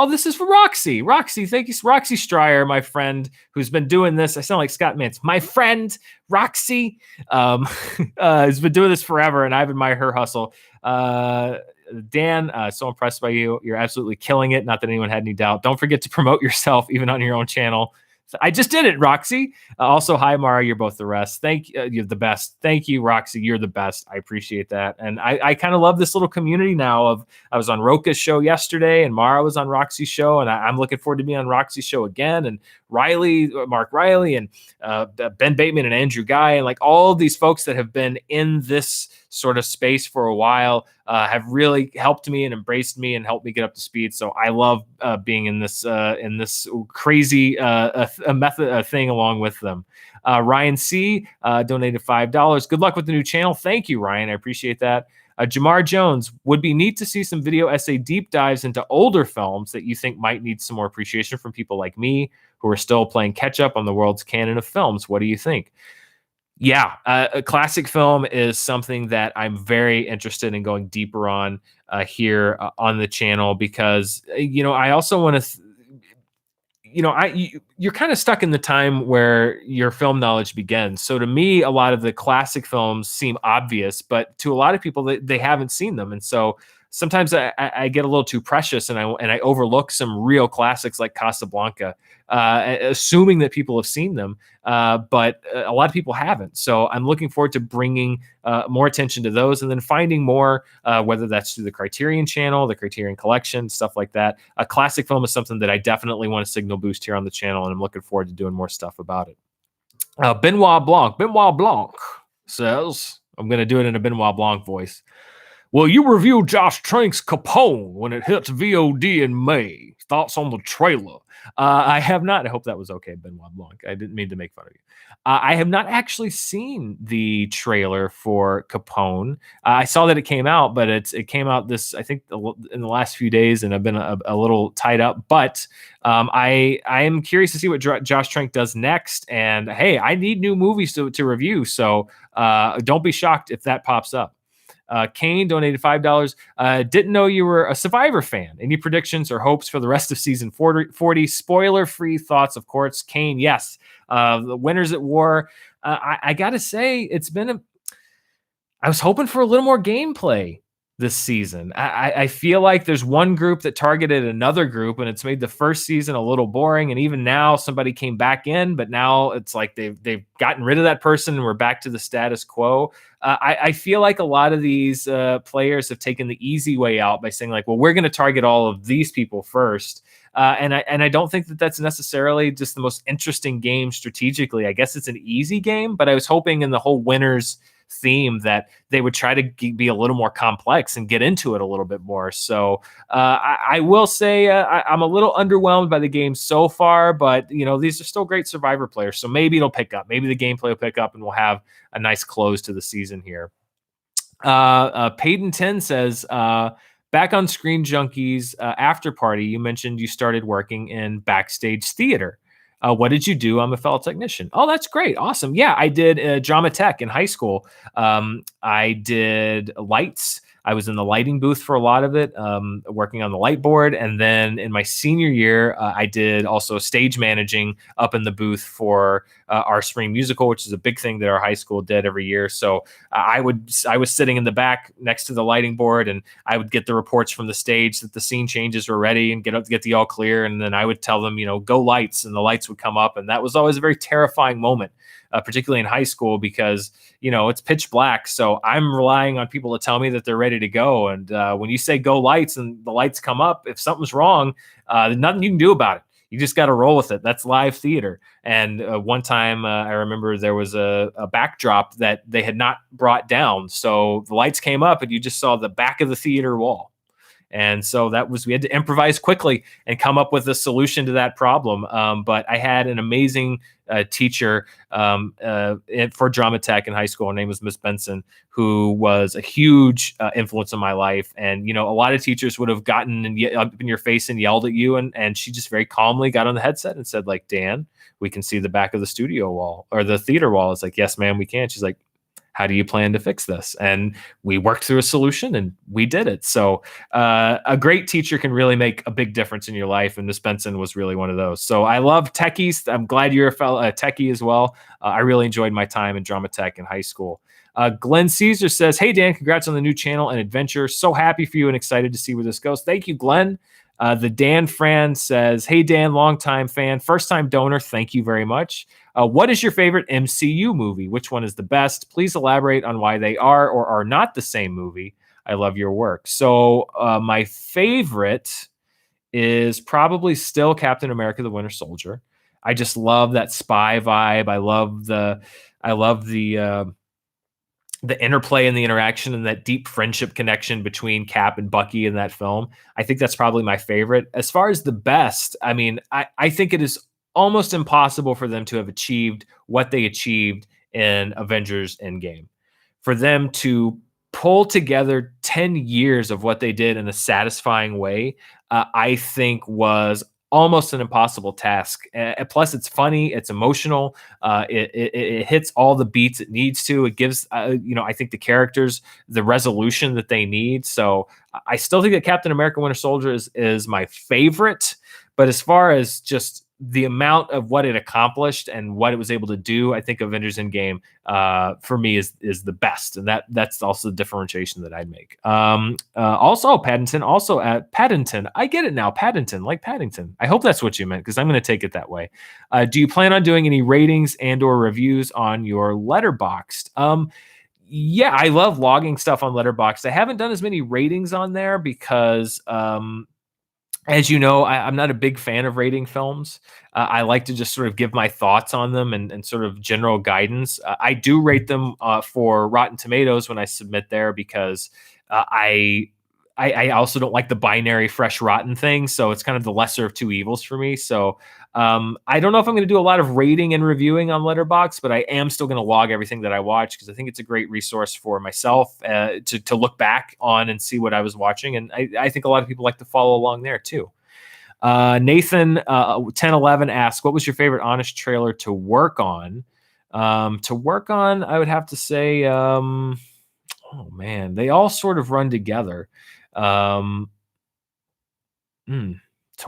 This is for Roxy. Roxy, thank you. Roxy Stryer, my friend, who's been doing this. I sound like Scott Mintz. My friend, Roxy, has been doing this forever, and I've admired her hustle. Dan, so impressed by you. You're absolutely killing it. Not that anyone had any doubt. Don't forget to promote yourself, even on your own channel. I just did it, Roxy. Also, hi, Mara. You're both the rest. Thank you. You're the best. Thank you, Roxy. You're the best. I appreciate that. And I kind of love this little community now. I was on Roka's show yesterday, and Mara was on Roxy's show, and I'm looking forward to being on Roxy's show again. And Mark Riley, and Ben Bateman and Andrew Guy, and like all of these folks that have been in this sort of space for a while have really helped me and embraced me and helped me get up to speed. So I love being in this crazy thing along with them. Ryan C donated $5. Good luck with the new channel. Thank you, Ryan. I appreciate that. Jamar Jones, would be neat to see some video essay deep dives into older films that you think might need some more appreciation from people like me who are still playing catch up on the world's canon of films. What do you think? Yeah, a classic film is something that I'm very interested in going deeper on here on the channel, because, I also want to, you're kind of stuck in the time where your film knowledge begins. So to me, a lot of the classic films seem obvious, but to a lot of people, they haven't seen them. And so sometimes I get a little too precious, and I overlook some real classics like Casablanca, assuming that people have seen them, but a lot of people haven't. So I'm looking forward to bringing more attention to those, and then finding more, whether that's through the Criterion channel, the Criterion Collection, stuff like that. A classic film is something that I definitely want to signal boost here on the channel, and I'm looking forward to doing more stuff about it. Benoit Blanc says, I'm going to do it in a Benoit Blanc voice. Will you review Josh Trank's Capone when it hits VOD in May? Thoughts on the trailer? I have not. I hope that was okay, Benoit Blanc. I didn't mean to make fun of you. I have not actually seen the trailer for Capone. I saw that it came out, but it came out I think in the last few days, and I've been a little tied up. But I am curious to see what Josh Trank does next. And hey, I need new movies to review, so don't be shocked if that pops up. Kane donated $5. Didn't know you were a Survivor fan. Any predictions or hopes for the rest of season 40? Spoiler-free thoughts, of course. Kane, yes. The Winners at War. I got to say, I was hoping for a little more gameplay this season. I feel like there's one group that targeted another group, and it's made the first season a little boring. And even now, somebody came back in, but now it's like they've gotten rid of that person, and we're back to the status quo. I feel like a lot of these players have taken the easy way out by saying, like, well, we're going to target all of these people first. And I don't think that that's necessarily just the most interesting game strategically. I guess it's an easy game, but I was hoping in the whole Winners theme that they would try to be a little more complex and get into it a little bit more. So I will say I'm a little underwhelmed by the game so far, but these are still great Survivor players, so maybe it'll pick up. Maybe the gameplay will pick up, and we'll have a nice close to the season here. Peyton 10 says, back on Screen Junkies after party, you mentioned you started working in backstage theater. What did you do? I'm a fellow technician. Oh, that's great. Awesome. Yeah, I did drama tech in high school. I did lights. I was in the lighting booth for a lot of it, working on the light board. And then in my senior year, I did also stage managing up in the booth for our spring musical, which is a big thing that our high school did every year. So I was sitting in the back next to the lighting board, and I would get the reports from the stage that the scene changes were ready and get the all clear. And then I would tell them, go lights, and the lights would come up. And that was always a very terrifying moment, particularly in high school, because it's pitch black. So I'm relying on people to tell me that they're ready to go. And when you say go lights and the lights come up, if something's wrong, there's nothing you can do about it. You just got to roll with it. That's live theater. And one time I remember there was a backdrop that they had not brought down. So the lights came up, and you just saw the back of the theater wall. And so we had to improvise quickly and come up with a solution to that problem. But I had an amazing teacher for drama tech in high school. Her name was Miss Benson, who was a huge influence on my life. And, a lot of teachers would have gotten up in your face and yelled at you. And she just very calmly got on the headset and said, like, Dan, we can see the back of the studio wall or the theater wall. It's like, yes, ma'am, we can. She's like, how do you plan to fix this? And we worked through a solution and we did it. So a great teacher can really make a big difference in your life. And Miss Benson was really one of those. So I love techies. I'm glad you're a fellow techie as well. I really enjoyed my time in drama tech in high school. Glenn Caesar says, hey, Dan, congrats on the new channel and adventure. So happy for you and excited to see where this goes. Thank you, Glenn. The Dan Fran says, hey, Dan, longtime fan, first-time donor. Thank you very much. What is your favorite MCU movie? Which one is the best? Please elaborate on why they are or are not the same movie. I love your work. So my favorite is probably still Captain America: The Winter Soldier. I just love that spy vibe. I love the interplay and the interaction and that deep friendship connection between Cap and Bucky in that film. I think that's probably my favorite. As far as the best, I mean, I think it is almost impossible for them to have achieved what they achieved in Avengers Endgame. For them to pull together 10 years of what they did in a satisfying way, I think was almost an impossible task. Plus, it's funny, it's emotional, it hits all the beats it needs to. It gives, I think the characters the resolution that they need. So I still think that Captain America: Winter Soldier is my favorite. But as far as just the amount of what it accomplished and what it was able to do, I think Avengers Endgame for me is the best, and that's also the differentiation that I'd make. Also Paddington. I get it now, Paddington, like Paddington. I hope that's what you meant because I'm going to take it that way. Do you plan on doing any ratings and/or reviews on your Letterboxed? Yeah, I love logging stuff on Letterboxd. I haven't done as many ratings on there because as you know, I'm not a big fan of rating films. I like to just sort of give my thoughts on them and sort of general guidance. I do rate them for Rotten Tomatoes when I submit there because I also don't like the binary fresh rotten thing. So it's kind of the lesser of two evils for me. So I don't know if I'm going to do a lot of rating and reviewing on Letterboxd, but I am still going to log everything that I watch because I think it's a great resource for myself to look back on and see what I was watching. And I think a lot of people like to follow along there too. Nathan 1011 asks, what was your favorite Honest trailer to work on? I would have to say, oh man, they all sort of run together. To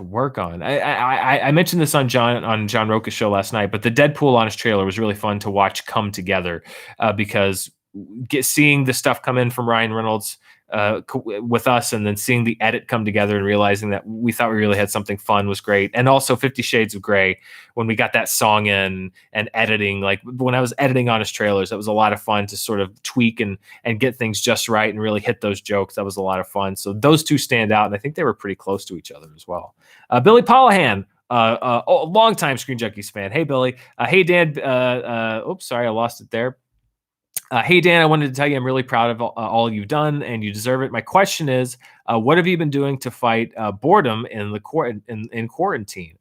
work on. I mentioned this on John Roca's show last night, but the Deadpool Honest trailer was really fun to watch come together because seeing the stuff come in from Ryan Reynolds with us and then seeing the edit come together and realizing that we thought we really had something fun was great. And also 50 Shades of Grey, when we got that song in and editing, like when I was editing Honest trailers, that was a lot of fun to sort of tweak and get things just right and really hit those jokes. That was a lot of fun. So those two stand out, and I think they were pretty close to each other as well. Billy Pollahan, long-time Screen Junkies fan. Hey, Billy. Hey, Dan. Oops, sorry, I lost it there. Hey, Dan, I wanted to tell you I'm really proud of all you've done, and you deserve it. My question is, what have you been doing to fight boredom in quarantine?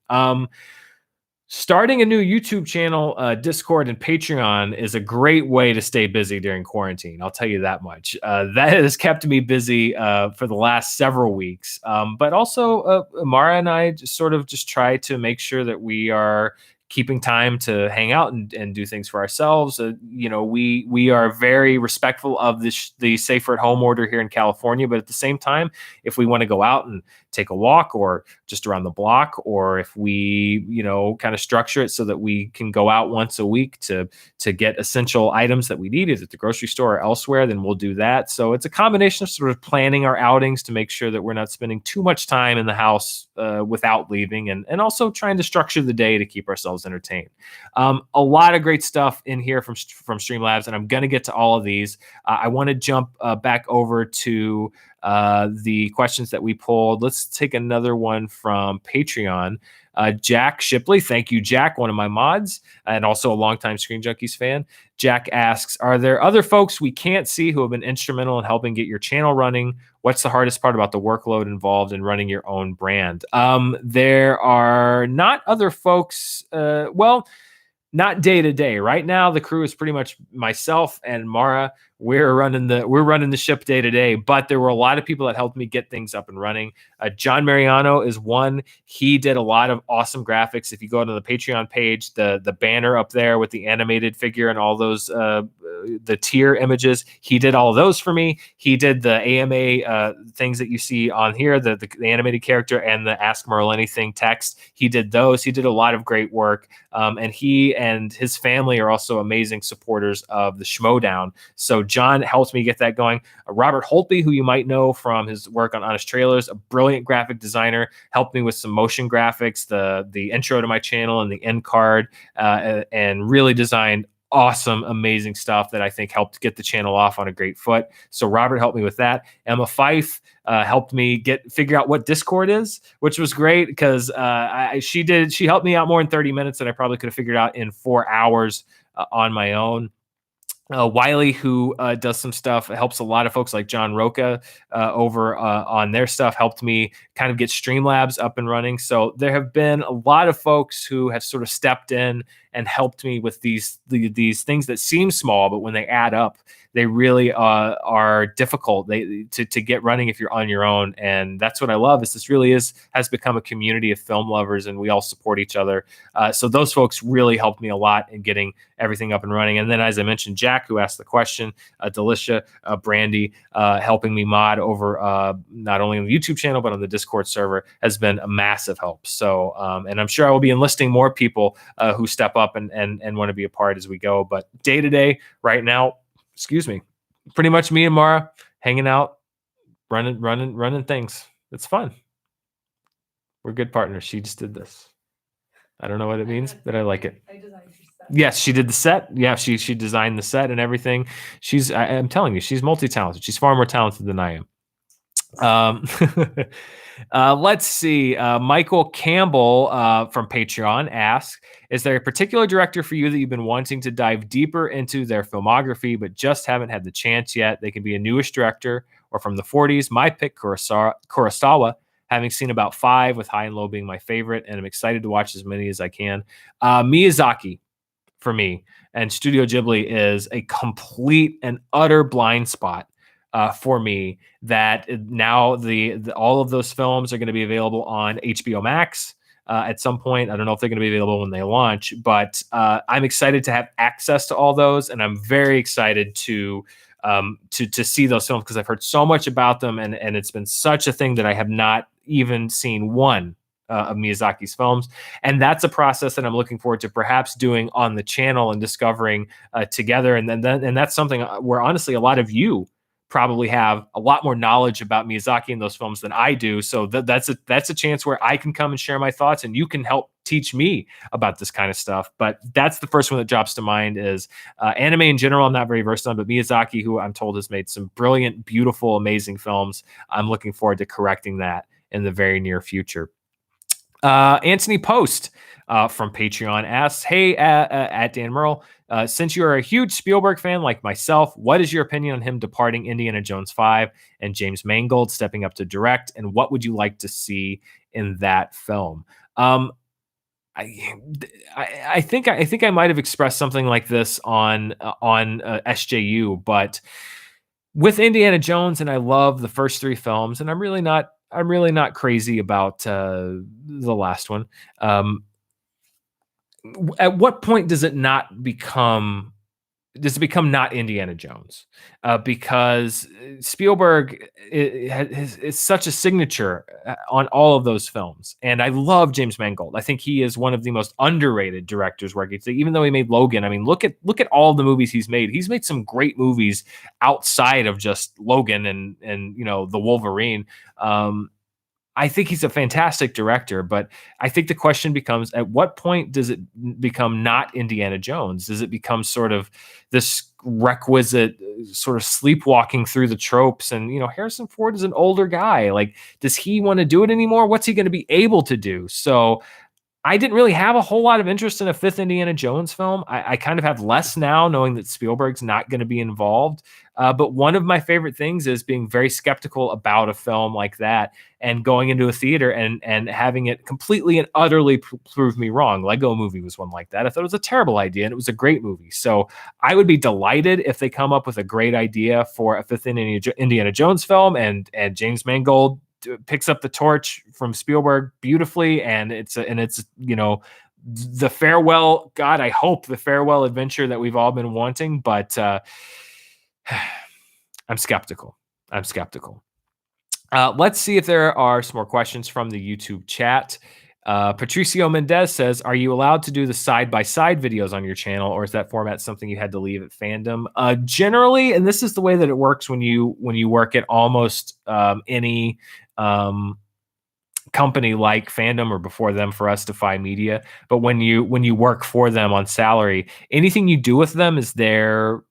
Starting a new YouTube channel, Discord, and Patreon is a great way to stay busy during quarantine. I'll tell you that much. That has kept me busy for the last several weeks. But also, Mara and I just try to make sure that we are keeping time to hang out and do things for ourselves. We are very respectful of the safer at home order here in California, but at the same time, if we want to go out and take a walk or just around the block, or if we, kind of structure it so that we can go out once a week to get essential items that we needed at the grocery store or elsewhere, then we'll do that. So it's a combination of sort of planning our outings to make sure that we're not spending too much time in the house without leaving, and also trying to structure the day to keep ourselves entertained. A lot of great stuff in here from Streamlabs, and I'm going to get to all of these. I want to jump back over to the questions that we pulled. Let's take another one from Patreon. Jack Shipley, thank you, Jack, one of my mods, and also a longtime Screen Junkies fan. Jack asks, are there other folks we can't see who have been instrumental in helping get your channel running? What's the hardest part about the workload involved in running your own brand? There are not other folks, not day to day. Right now, the crew is pretty much myself and Mara. We're running the ship day to day, but there were a lot of people that helped me get things up and running. John Mariano is one. He did a lot of awesome graphics. If you go to the Patreon page, the banner up there with the animated figure and all those the tier images, he did all of those for me. He did the AMA things that you see on here, the animated character and the Ask Murrell Anything text. He did those. He did a lot of great work, and he and his family are also amazing supporters of the Schmodown. So John helps me get that going. Robert Holtby, who you might know from his work on Honest Trailers, a brilliant graphic designer, helped me with some motion graphics, the intro to my channel and the end card, and really designed awesome, amazing stuff that I think helped get the channel off on a great foot. So Robert helped me with that. Emma Fife helped me figure out what Discord is, which was great because she helped me out more in 30 minutes than I probably could have figured out in 4 hours on my own. Wiley, who does some stuff, helps a lot of folks like John Roca over on their stuff, helped me kind of get Streamlabs up and running. So there have been a lot of folks who have sort of stepped in and helped me with these things that seem small, but when they add up, they really are difficult to get running if you're on your own. And that's what I love, is this really has become a community of film lovers, and we all support each other. So those folks really helped me a lot in getting everything up and running. And then, as I mentioned, Jack, who asked the question, Delicia, Brandy, helping me mod over not only on the YouTube channel, but on the Discord server, has been a massive help. So, and I'm sure I will be enlisting more people who step up and want to be a part as we go. But day to day right now, pretty much me and Mara hanging out, running things. It's fun. We're good partners. She just did this. I don't know what it means, but I like it. I designed your set. Yes, she did the set. Yeah, she designed the set and everything. I'm telling you, she's multi-talented. She's far more talented than I am. Let's see. Michael Campbell from Patreon asks, is there a particular director for you that you've been wanting to dive deeper into their filmography, but just haven't had the chance yet? They can be a newish director or from the 40s. My pick, Kurosawa, having seen about 5, with High and Low being my favorite, and I'm excited to watch as many as I can. Miyazaki, for me, and Studio Ghibli is a complete and utter blind spot for me, that now all of those films are going to be available on HBO Max at some point. I don't know if they're going to be available when they launch, but I'm excited to have access to all those, and I'm very excited to see those films because I've heard so much about them, and it's been such a thing that I have not even seen one of Miyazaki's films. And that's a process that I'm looking forward to perhaps doing on the channel and discovering together. And that's something where honestly a lot of you probably have a lot more knowledge about Miyazaki and those films than I do. So that's a chance where I can come and share my thoughts, and you can help teach me about this kind of stuff. But that's the first one that drops to mind. Is anime in general, I'm not very versed on, but Miyazaki, who I'm told has made some brilliant, beautiful, amazing films. I'm looking forward to correcting that in the very near future. Anthony Post from Patreon asks, hey, at Dan Murrell, since you are a huge Spielberg fan like myself, what is your opinion on him departing Indiana Jones 5 and James Mangold stepping up to direct, and what would you like to see in that film? I think I might have expressed something like this on SJU, but with Indiana Jones, and I love the first 3 films, and I'm really not crazy about the last one. At what point does it become not Indiana Jones? Because Spielberg is such a signature on all of those films. And I love James Mangold. I think he is one of the most underrated directors working. Even though he made Logan, I mean, look at all the movies he's made. He's made some great movies outside of just Logan and the Wolverine. I think he's a fantastic director, but I think the question becomes, at what point does it become not Indiana Jones? Does it become sort of this requisite sort of sleepwalking through the tropes? And, Harrison Ford is an older guy. Like, does he want to do it anymore? What's he going to be able to do? So I didn't really have a whole lot of interest in a fifth Indiana Jones film. I kind of have less now, knowing that Spielberg's not going to be involved. But one of my favorite things is being very skeptical about a film like that and going into a theater and having it completely and utterly prove me wrong. Lego Movie was one like that. I thought it was a terrible idea, and it was a great movie. So I would be delighted if they come up with a great idea for a fifth Indiana Jones film, and James Mangold picks up the torch from Spielberg beautifully, and it's the farewell, God, I hope the farewell adventure that we've all been wanting, but I'm skeptical. Let's see if there are some more questions from the YouTube chat. Patricio Mendez says, are you allowed to do the side-by-side videos on your channel, or is that format something you had to leave at Fandom? Generally, and this is the way that it works when you work at almost any company like Fandom, or before them for us, Defy Media. But when you work for them on salary, anything you do with them is their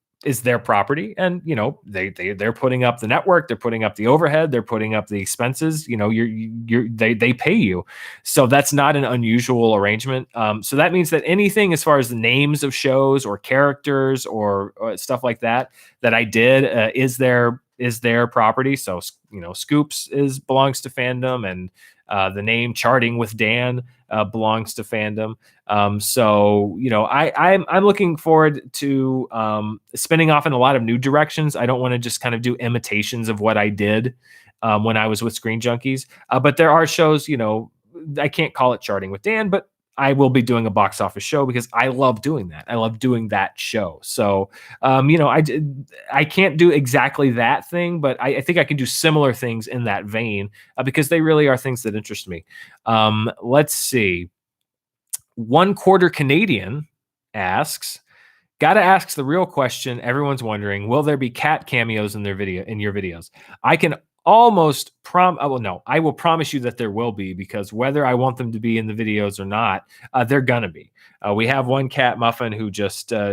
property, and they're putting up the network, they're putting up the overhead, they're putting up the expenses. They pay you, so that's not an unusual arrangement. So that means that anything as far as the names of shows or characters or stuff like that I did is their property. So Scoops belongs to Fandom, and the name Charting with Dan belongs to Fandom. So I'm looking forward to spinning off in a lot of new directions. I don't want to just kind of do imitations of what I did when I was with Screen Junkies. But there are shows, I can't call it Charting with Dan, but I will be doing a box office show because I love doing that. I love doing that show. So, I can't do exactly that thing, but I think I can do similar things in that vein because they really are things that interest me. Let's see. 1/4 Canadian asks, gotta ask the real question everyone's wondering: will there be cat cameos in your videos? I can almost I will promise you that there will be, because whether I want them to be in the videos or not, they're gonna be. We have one cat, Muffin, who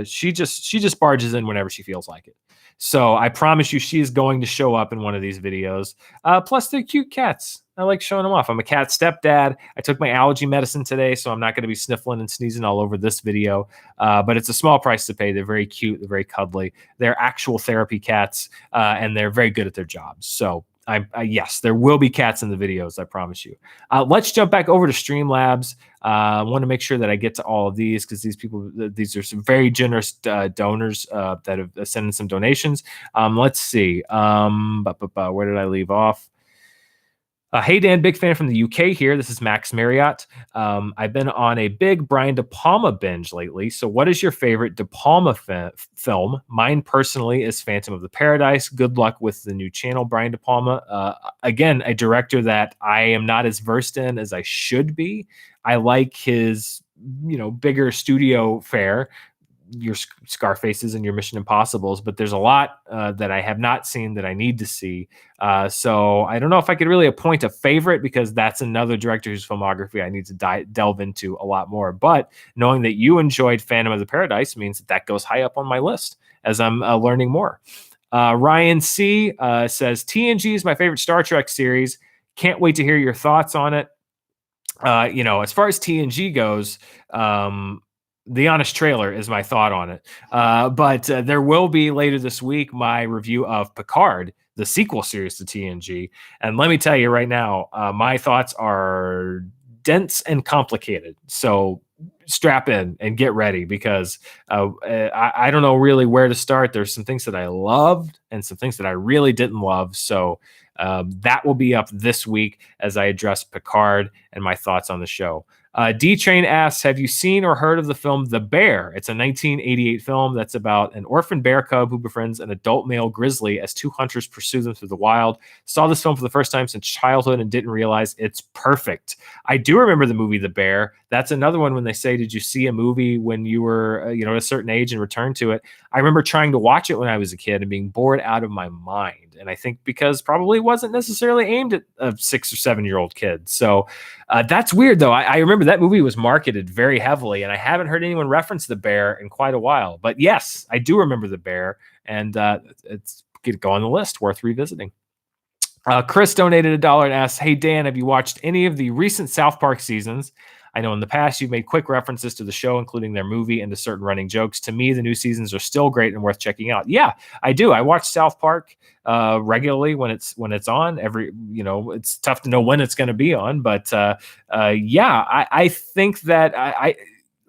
she just barges in whenever she feels like it. So I promise you, she is going to show up in one of these videos. Plus, they're cute cats. I like showing them off. I'm a cat stepdad. I took my allergy medicine today, so I'm not going to be sniffling and sneezing all over this video. But it's a small price to pay. They're very cute. They're very cuddly. They're actual therapy cats, and they're very good at their jobs. So yes, there will be cats in the videos, I promise you. Let's jump back over to Streamlabs. I want to make sure that I get to all of these, because these are some very generous donors that have sent in some donations. Let's see. Where did I leave off? Hey, Dan, big fan from the UK here. This is Max Marriott. I've been on a big Brian De Palma binge lately. So what is your favorite De Palma film? Mine personally is Phantom of the Paradise. Good luck with the new channel, Brian De Palma. Again, a director that I am not as versed in as I should be. I like his, bigger studio fare, your Scarfaces and your Mission Impossibles, but there's a lot that I have not seen that I need to see. So I don't know if I could really appoint a favorite, because that's another director whose filmography I need to delve into a lot more. But knowing that you enjoyed Phantom of the Paradise means that goes high up on my list as I'm learning more. Ryan C says, TNG is my favorite Star Trek series. Can't wait to hear your thoughts on it. As far as TNG goes, The Honest Trailer is my thought on it. But there will be later this week my review of Picard, the sequel series to TNG. And let me tell you right now, my thoughts are dense and complicated. So strap in and get ready, because I don't know really where to start. There's some things that I loved and some things that I really didn't love. So that will be up this week as I address Picard and my thoughts on the show. D-Train asks, have you seen or heard of the film The Bear? It's a 1988 film that's about an orphan bear cub who befriends an adult male grizzly as two hunters pursue them through the wild. Saw this film for the first time since childhood and didn't realize it's perfect. I do remember the movie The Bear. That's another one when they say, did you see a movie when you were, at a certain age and return to it? I remember trying to watch it when I was a kid and being bored out of my mind. And I think because probably wasn't necessarily aimed at a 6 or 7-year-old kid. So that's weird, though. I remember that movie was marketed very heavily, and I haven't heard anyone reference The Bear in quite a while. But yes, I do remember The Bear, and it's going to go on the list, worth revisiting. Chris donated $1 and asks, hey, Dan, have you watched any of the recent South Park seasons? I know in the past you've made quick references to the show, including their movie and to certain running jokes. To me, the new seasons are still great and worth checking out. Yeah, I do. I watch South Park regularly when it's on. It's tough to know when it's going to be on, but I think that I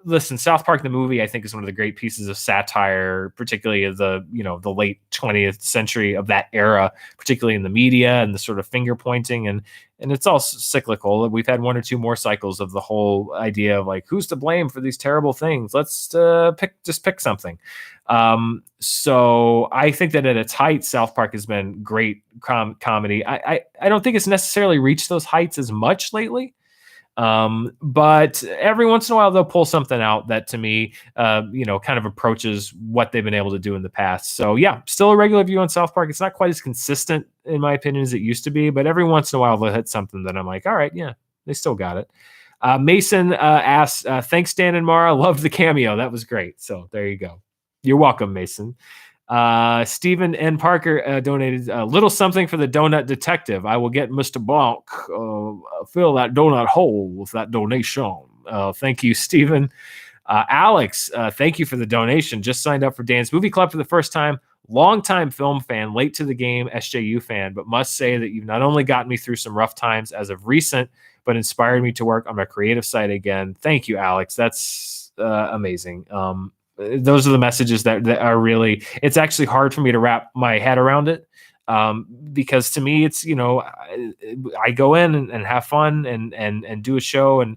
listen, South Park the movie, I think, is one of the great pieces of satire, particularly of the late 20th century of that era, particularly in the media and the sort of finger pointing, and it's all cyclical. We've had one or two more cycles of the whole idea of like, who's to blame for these terrible things? Let's pick something. So I think that at its height, South Park has been great comedy. I don't think it's necessarily reached those heights as much lately. But every once in a while they'll pull something out that to me, kind of approaches what they've been able to do in the past. So yeah, still a regular view on South Park. It's not quite as consistent in my opinion as it used to be, but every once in a while they'll hit something that I'm like, all right, yeah, they still got it. Mason asks, thanks, Dan and Mara. Loved the cameo. That was great. So there you go. You're welcome, Mason. Stephen N. Parker donated a little something for the donut detective. I will get Mr. Blanc fill that donut hole with that donation. Thank you, Stephen. Alex, thank you for the donation. Just signed up for Dan's Movie Club for the first time. Longtime film fan, late to the game, SJU fan, but must say that you've not only gotten me through some rough times as of recent, but inspired me to work on my creative side again. Thank you, Alex. That's amazing. Those are the messages that are really, it's actually hard for me to wrap my head around it. Because to me, it's, I go in and have fun and do a show, and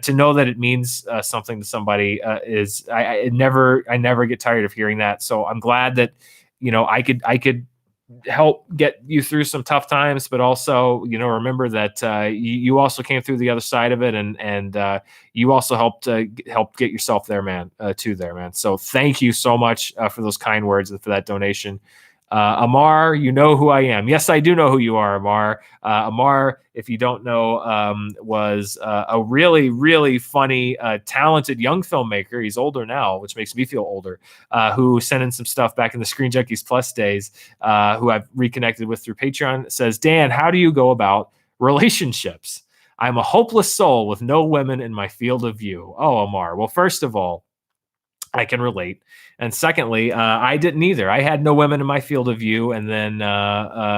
to know that it means something to somebody I never get tired of hearing that. So I'm glad that, I could help get you through some tough times, but also, remember that you also came through the other side of it, and you also helped get yourself there, man, there, man. So thank you so much for those kind words and for that donation. Amar, you know who I am. Yes, I do know who you are, Amar. Amar, if you don't know, was a really, really funny, talented young filmmaker. He's older now, which makes me feel older, who sent in some stuff back in the Screen Junkies Plus days, who I've reconnected with through Patreon. It says, Dan, how do you go about relationships? I'm a hopeless soul with no women in my field of view. Oh, Amar. Well, first of all, I can relate. And secondly, I didn't either. I had no women in my field of view, and then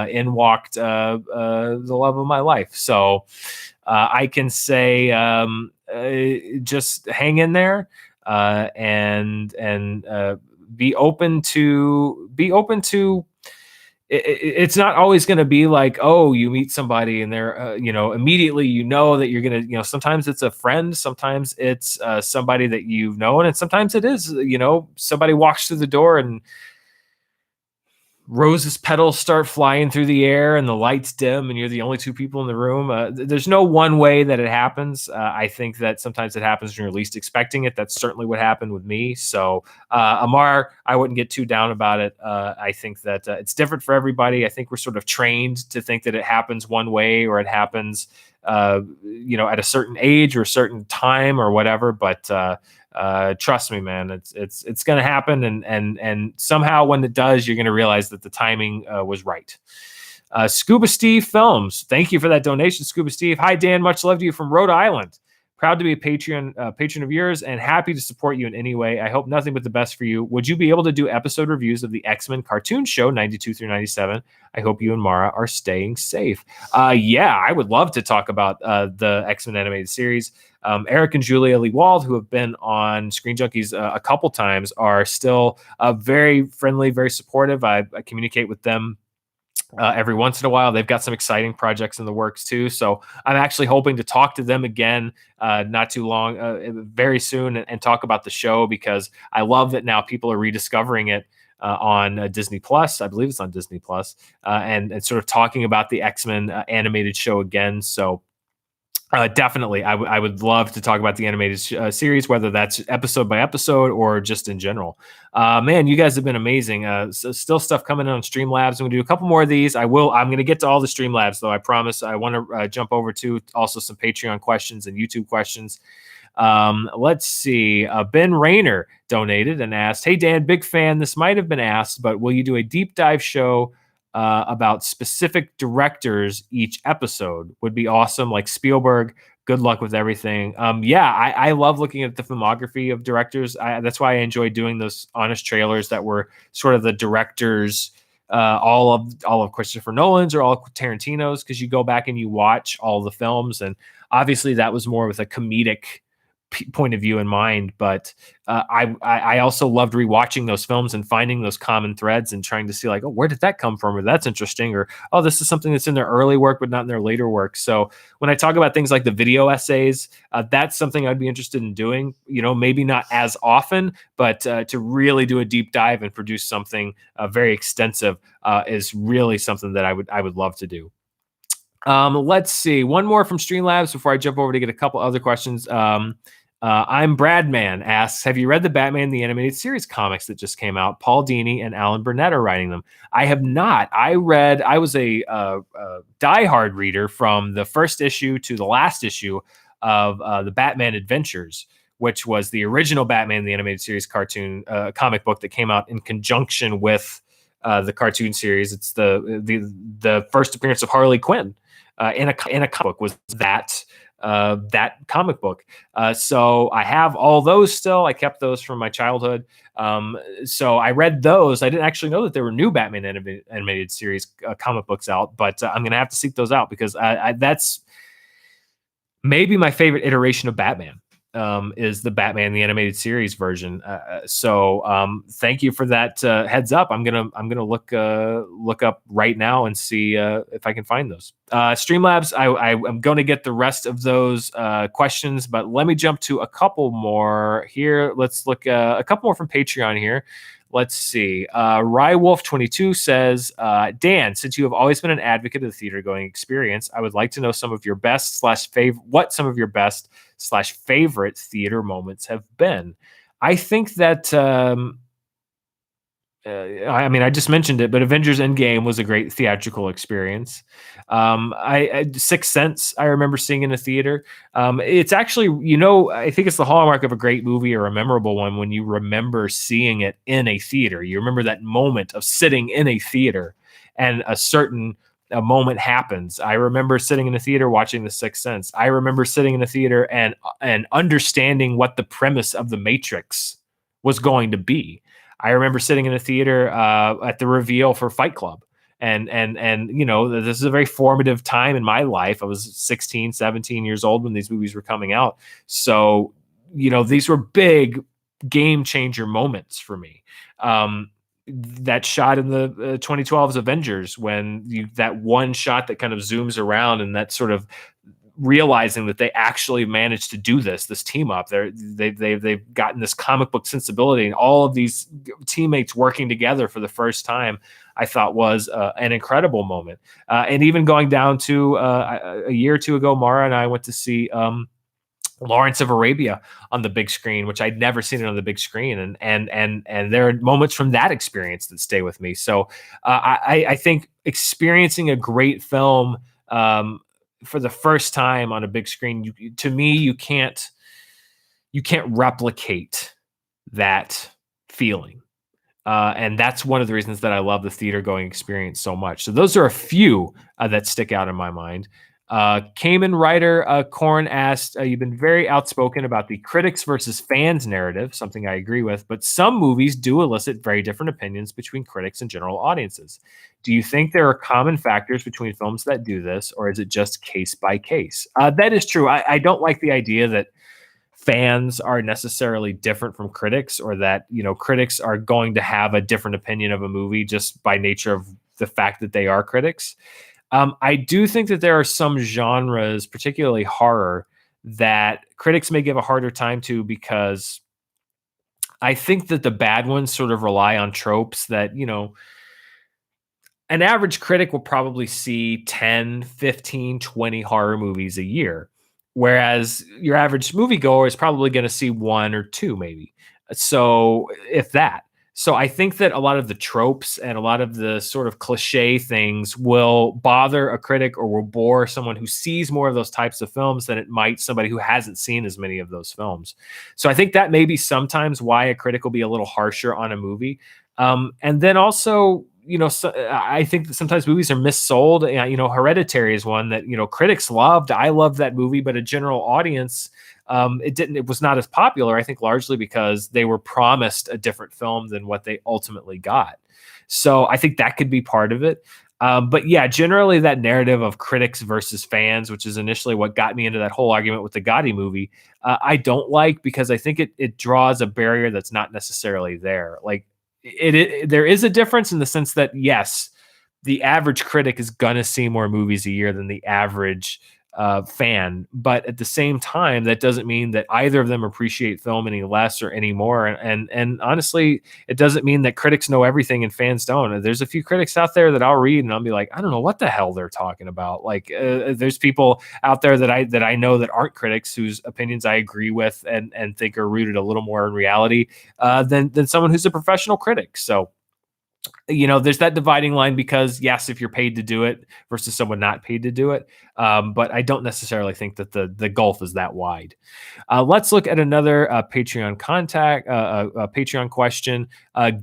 in walked the love of my life. So I can say just hang in there and be open to. It's not always going to be like, oh, you meet somebody and they're, immediately, that you're going to, sometimes it's a friend, sometimes it's somebody that you've known, and sometimes it is, somebody walks through the door and roses petals start flying through the air and the lights dim and you're the only two people in the room. There's no one way that it happens. I think that sometimes it happens when you're least expecting it. That's certainly what happened with me. So Amar, I wouldn't get too down about it. I think that it's different for everybody. I think we're sort of trained to think that it happens one way, or it happens at a certain age or a certain time or whatever. But trust me, man, it's going to happen. And somehow when it does, you're going to realize that the timing was right. Scuba Steve Films. Thank you for that donation, Scuba Steve. Hi, Dan. Much love to you from Rhode Island. Proud to be a patron of yours and happy to support you in any way. I hope nothing but the best for you. Would you be able to do episode reviews of the X-Men cartoon show 92 through 97? I hope you and Mara are staying safe. Yeah, I would love to talk about the X-Men animated series. Eric and Julia Lee Wald, who have been on Screen Junkies a couple times, are still very friendly, very supportive. I communicate with them every once in a while. They've got some exciting projects in the works too. So I'm actually hoping to talk to them again not too long, very soon, and talk about the show, because I love that now people are rediscovering it on Disney Plus. I believe it's on Disney Plus, and sort of talking about the X-Men animated show again. So definitely, I would love to talk about the animated series, whether that's episode by episode or just in general. Man, you guys have been amazing. So still stuff coming in on Streamlabs. I'm gonna do a couple more of these. I'm gonna get to all the Streamlabs though. I promise. I want to jump over to also some Patreon questions and YouTube questions. Let's see. Ben Rayner donated and asked, "Hey Dan, big fan. This might have been asked, but will you do a deep dive show about specific directors each episode? Would be awesome. Like Spielberg. Good luck with everything." Yeah, I love looking at the filmography of directors. That's why I enjoy doing those honest trailers that were sort of the directors, all of Christopher Nolan's or all of Tarantino's, because you go back and you watch all the films, and obviously that was more with a comedic point of view in mind, but I also loved rewatching those films and finding those common threads and trying to see like, oh, where did that come from, or that's interesting, or oh, this is something that's in their early work but not in their later work. So when I talk about things like the video essays, that's something I'd be interested in doing, maybe not as often, but to really do a deep dive and produce something very extensive is really something that I would love to do. Let's see. One more from Streamlabs before I jump over to get a couple other questions. I'm Bradman asks, have you read the Batman the Animated Series comics that just came out? Paul Dini and Alan Burnett are writing them. I have not. I was a diehard reader from the first issue to the last issue of the Batman Adventures, which was the original Batman the Animated Series cartoon comic book that came out in conjunction with the cartoon series. It's the first appearance of Harley Quinn in a comic book was that comic book. So I have all those still. I kept those from my childhood. So I read those. I didn't actually know that there were new Batman animated series comic books out, but I'm going to have to seek those out, because that's maybe my favorite iteration of Batman. Is the Batman the Animated Series version. So thank you for that heads up. I'm gonna look up right now and see if I can find those. Streamlabs, I'm going to get the rest of those questions, but let me jump to a couple more here. Let's look a couple more from Patreon here. Let's see. Rywolf22 says, Dan, since you have always been an advocate of the theater going experience, I would like to know some of your best / favorite theater moments have been. I think that I just mentioned it, but Avengers Endgame was a great theatrical experience. Sixth Sense, I remember seeing in a theater. It's actually, I think it's the hallmark of a great movie or a memorable one when you remember seeing it in a theater. You remember that moment of sitting in a theater and a moment happens. I remember sitting in a theater watching The Sixth Sense. I remember sitting in a theater and understanding what the premise of The Matrix was going to be. I remember sitting in a theater at the reveal for Fight Club. And this is a very formative time in my life. I was 16, 17 years old when these movies were coming out. So, these were big game changer moments for me. That shot in the 2012's Avengers, when that one shot that kind of zooms around, and that sort of realizing that they actually managed to do this team up. They've gotten this comic book sensibility, and all of these teammates working together for the first time, I thought was an incredible moment. And even going down to a year or two ago, Mara and I went to see Lawrence of Arabia on the big screen, which I'd never seen it on the big screen. And there are moments from that experience that stay with me. So I think experiencing a great film for the first time on a big screen, you can't replicate that feeling. And that's one of the reasons that I love the theater going experience so much. So those are a few that stick out in my mind. Cayman writer Korn asked, you've been very outspoken about the critics versus fans narrative, something I agree with, but some movies do elicit very different opinions between critics and general audiences. Do you think there are common factors between films that do this, or is it just case by case? That is true. I don't like the idea that fans are necessarily different from critics, or that, critics are going to have a different opinion of a movie just by nature of the fact that they are critics. I do think that there are some genres, particularly horror, that critics may give a harder time to, because I think that the bad ones sort of rely on tropes that, an average critic will probably see 10, 15, 20 horror movies a year, whereas your average moviegoer is probably going to see one or two, maybe. So, if that. So, I think that a lot of the tropes and a lot of the sort of cliche things will bother a critic or will bore someone who sees more of those types of films than it might somebody who hasn't seen as many of those films. So, I think that may be sometimes why a critic will be a little harsher on a movie. And then also, I think that sometimes movies are missold. Hereditary is one that, critics loved. I loved that movie, but a general audience, it was not as popular, I think, largely because they were promised a different film than what they ultimately got. So I think that could be part of it. But yeah, generally that narrative of critics versus fans, which is initially what got me into that whole argument with the Gotti movie, I don't like, because I think it draws a barrier that's not necessarily there. Like, there is a difference in the sense that, yes, the average critic is gonna see more movies a year than the average fan, but at the same time, that doesn't mean that either of them appreciate film any less or any more. And honestly, it doesn't mean that critics know everything and fans don't. There's a few critics out there that I'll read and I'll be like, I don't know what the hell they're talking about. Like, there's people out there that I know that aren't critics whose opinions I agree with and think are rooted a little more in reality than someone who's a professional critic. So, there's that dividing line, because yes, if you're paid to do it versus someone not paid to do it. But I don't necessarily think that the gulf is that wide. Let's look at another Patreon Patreon question.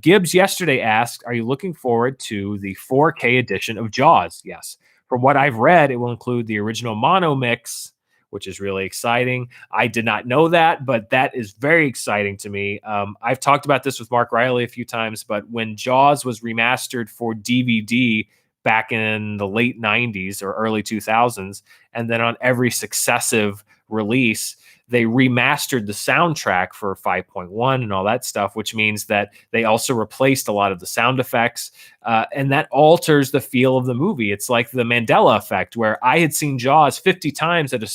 Gibbs yesterday asked, are you looking forward to the 4K edition of Jaws? Yes. From what I've read, it will include the original mono mix, which is really exciting. I did not know that, but that is very exciting to me. I've talked about this with Mark Riley a few times, but when Jaws was remastered for DVD back in the late 90s or early 2000s, and then on every successive release, they remastered the soundtrack for 5.1 and all that stuff, which means that they also replaced a lot of the sound effects, and that alters the feel of the movie. It's like the Mandela effect, where I had seen Jaws 50 times in a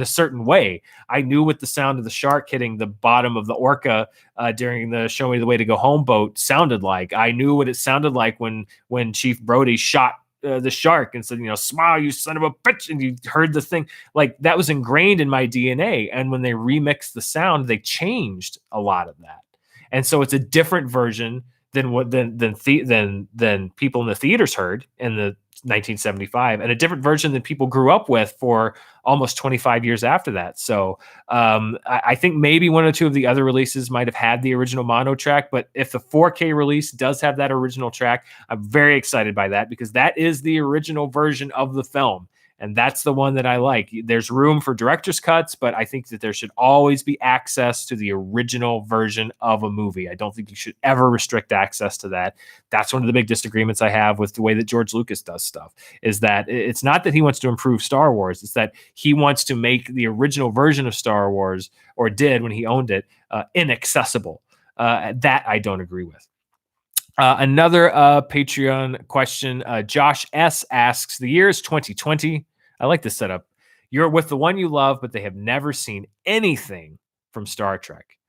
certain way. I knew what the sound of the shark hitting the bottom of the orca during the Show Me the Way to Go Home boat sounded like. I knew what it sounded like when Chief Brody shot the shark and said, smile, you son of a bitch. And you heard the thing. Like, that was ingrained in my DNA. And when they remixed the sound, they changed a lot of that. And so it's a different version than people in the theaters heard in the 1975, and a different version than people grew up with for almost 25 years after that. So I think maybe one or two of the other releases might have had the original mono track, but if the 4K release does have that original track, I'm very excited by that, because that is the original version of the film. And that's the one that I like. There's room for director's cuts, but I think that there should always be access to the original version of a movie. I don't think you should ever restrict access to that. That's one of the big disagreements I have with the way that George Lucas does stuff, is that it's not that he wants to improve Star Wars. It's that he wants to make the original version of Star Wars, or did when he owned it, inaccessible. That I don't agree with. Another Patreon question. Josh S. asks, the year is 2020. I like this setup. You're with the one you love, but they have never seen anything from Star Trek.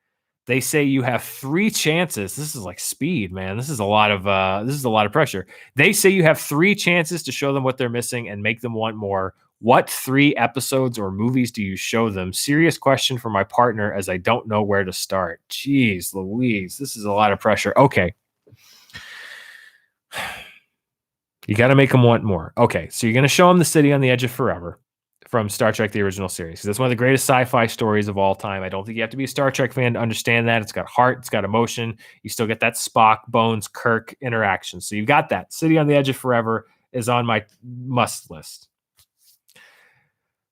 They say you have 3 chances. This is like Speed, man. This is a lot of pressure. They say you have 3 chances to show them what they're missing and make them want more. What 3 episodes or movies do you show them? Serious question for my partner, as I don't know where to start. Jeez Louise, this is a lot of pressure. Okay. You got to make them want more. Okay, so you're going to show them The City on the Edge of Forever from Star Trek, the original series. That's one of the greatest sci-fi stories of all time. I don't think you have to be a Star Trek fan to understand that. It's got heart. It's got emotion. You still get that Spock, Bones, Kirk interaction. So you've got that. City on the Edge of Forever is on my must list.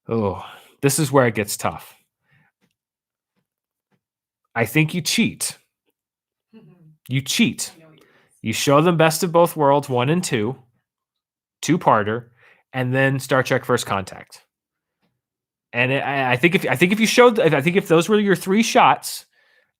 Oh, this is where it gets tough. I think you cheat. You cheat. You show them Best of Both Worlds 1 and 2, 2-parter, and then Star Trek First Contact. And I think if those were your 3 shots,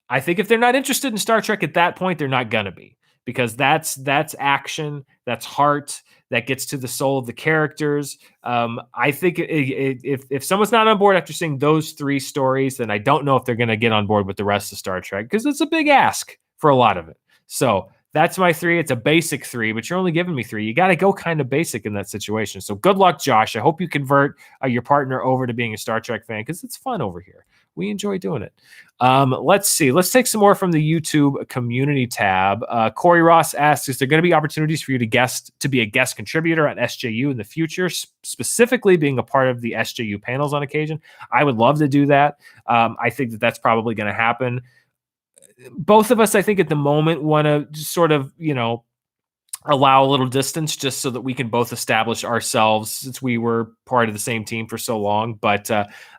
I think if they're not interested in Star Trek at that point, they're not gonna be, because that's action, that's heart, that gets to the soul of the characters. I think if someone's not on board after seeing those 3 stories, then I don't know if they're going to get on board with the rest of Star Trek, because it's a big ask for a lot of it. So that's my 3. It's a basic 3, but you're only giving me 3. You got to go kind of basic in that situation. So good luck, Josh. I hope you convert your partner over to being a Star Trek fan, because it's fun over here. We enjoy doing it. Let's see. Let's take some more from the YouTube community tab. Corey Ross asks, is there going to be opportunities for you to be a guest contributor on SJU in the future, specifically being a part of the SJU panels on occasion? I would love to do that. I think that that's probably going to happen. Both of us, I think, at the moment want to sort of, allow a little distance just so that we can both establish ourselves, since we were part of the same team for so long. But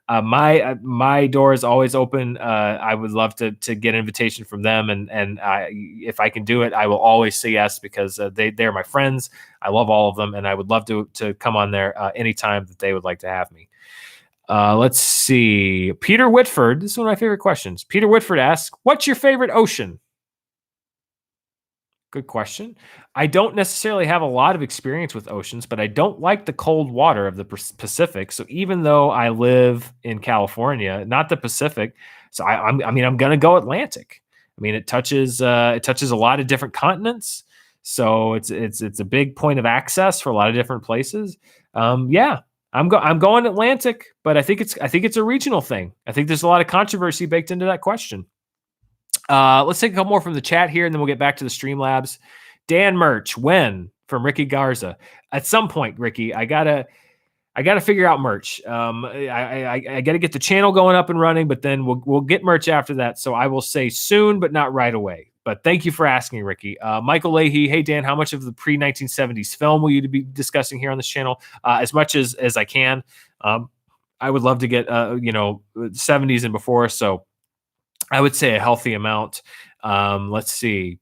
my door is always open. I would love to get an invitation from them, and if I can do it, I will always say yes, because they're my friends. I love all of them, and I would love to come on there anytime that they would like to have me. Let's see. Peter Whitford. This is one of my favorite questions. Peter Whitford asks, what's your favorite ocean? Good question. I don't necessarily have a lot of experience with oceans, but I don't like the cold water of the Pacific. So even though I live in California, not the Pacific, so I'm going to go Atlantic. I mean, it touches a lot of different continents, so it's a big point of access for a lot of different places. Yeah. I'm going Atlantic, but I think it's a regional thing. I think there's a lot of controversy baked into that question. Let's take a couple more from the chat here, and then we'll get back to the Streamlabs. Dan Merch, when? From Ricky Garza. At some point, Ricky, I gotta figure out merch. I gotta get the channel going up and running, but then we'll get merch after that. So I will say soon, but not right away. But thank you for asking, Ricky. Michael Leahy, hey Dan, how much of the pre-1970s film will you be discussing here on this channel? As much as I can. I would love to get 70s and before. So I would say a healthy amount. Let's see.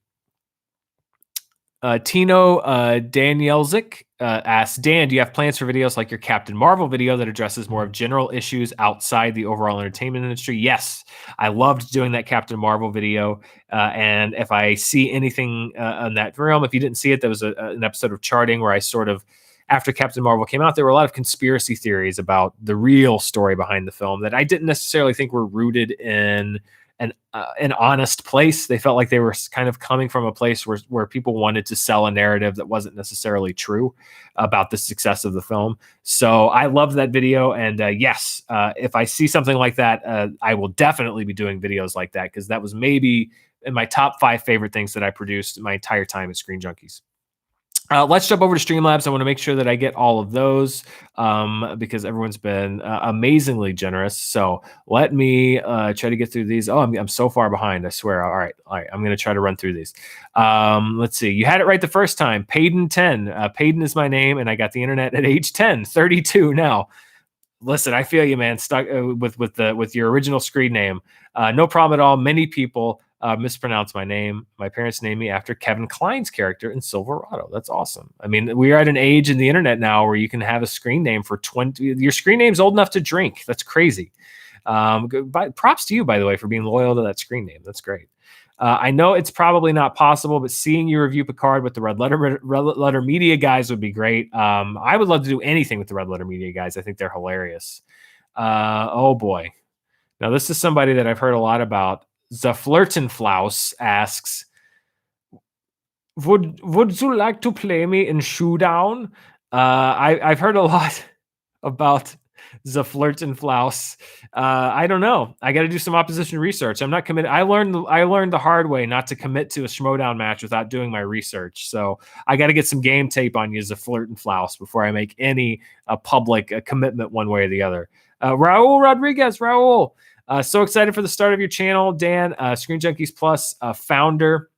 Tino Danielzik asks, Dan, do you have plans for videos like your Captain Marvel video that addresses more of general issues outside the overall entertainment industry? Yes, I loved doing that Captain Marvel video. And if I see anything on that realm, if you didn't see it, there was an episode of Charting where I sort of, after Captain Marvel came out, there were a lot of conspiracy theories about the real story behind the film that I didn't necessarily think were rooted in an honest place. They felt like they were kind of coming from a place where people wanted to sell a narrative that wasn't necessarily true about the success of the film. So I love that video. And yes, if I see something like that, I will definitely be doing videos like that, because that was maybe in my top 5 favorite things that I produced my entire time at Screen Junkies. Let's jump over to Streamlabs. I want to make sure that I get all of those because everyone's been amazingly generous. So let me try to get through these. Oh, I'm so far behind, I swear. All right. I'm going to try to run through these. Let's see. You had it right the first time. Payden 10. Payden is my name, and I got the internet at age 10, 32 now. Listen, I feel you, man. Stuck with your original screen name. No problem at all. Many people mispronounce my name. My parents named me after Kevin Kline's character in Silverado. That's awesome. I mean, we are at an age in the internet now where you can have a screen name for 20. Your screen name's old enough to drink. That's crazy. Props to you, by the way, for being loyal to that screen name. That's great. I know it's probably not possible, but seeing you review Picard with the Red Letter Media guys would be great. I would love to do anything with the Red Letter Media guys. I think they're hilarious. Oh boy. Now this is somebody that I've heard a lot about. Zaflirtenflaus asks, would you like to play me in Showdown? I've heard a lot about Zaflirtenflaus. I don't know. I got to do some opposition research. I'm not committed. I learned the hard way not to commit to a Schmodown match without doing my research. So I got to get some game tape on you, Zaflirtenflaus, before I make any public commitment one way or the other. Raul Rodriguez, Raul. So excited for the start of your channel, Dan. Screen Junkies Plus founder,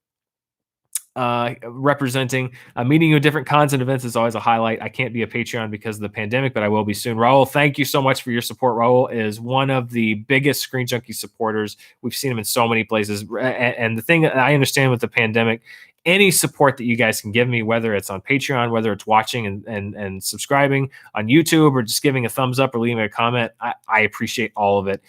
representing. Meeting you at different cons and events is always a highlight. I can't be a Patreon because of the pandemic, but I will be soon. Raul, thank you so much for your support. Raul is one of the biggest Screen Junkies supporters. We've seen him in so many places. And the thing that I understand with the pandemic, any support that you guys can give me, whether it's on Patreon, whether it's watching and subscribing on YouTube, or just giving a thumbs up or leaving a comment, I appreciate all of it.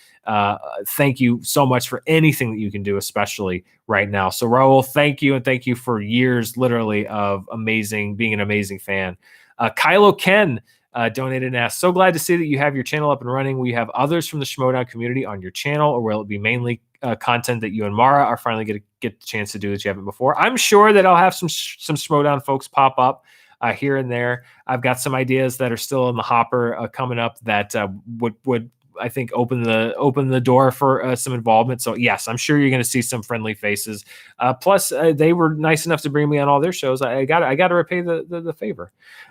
Thank you so much for anything that you can do, especially right now. So Raul, thank you. And thank you for years, literally, of being an amazing fan. Kylo Ken donated and asked, so glad to see that you have your channel up and running. Will you have others from the Schmodown community on your channel, or will it be mainly content that you and Mara are finally going to get the chance to do that you haven't before? I'm sure that I'll have some Schmodown folks pop up here and there. I've got some ideas that are still in the hopper coming up that would I think open the door for some involvement. So yes, I'm sure you're going to see some friendly faces. Plus, they were nice enough to bring me on all their shows. I got to repay the favor.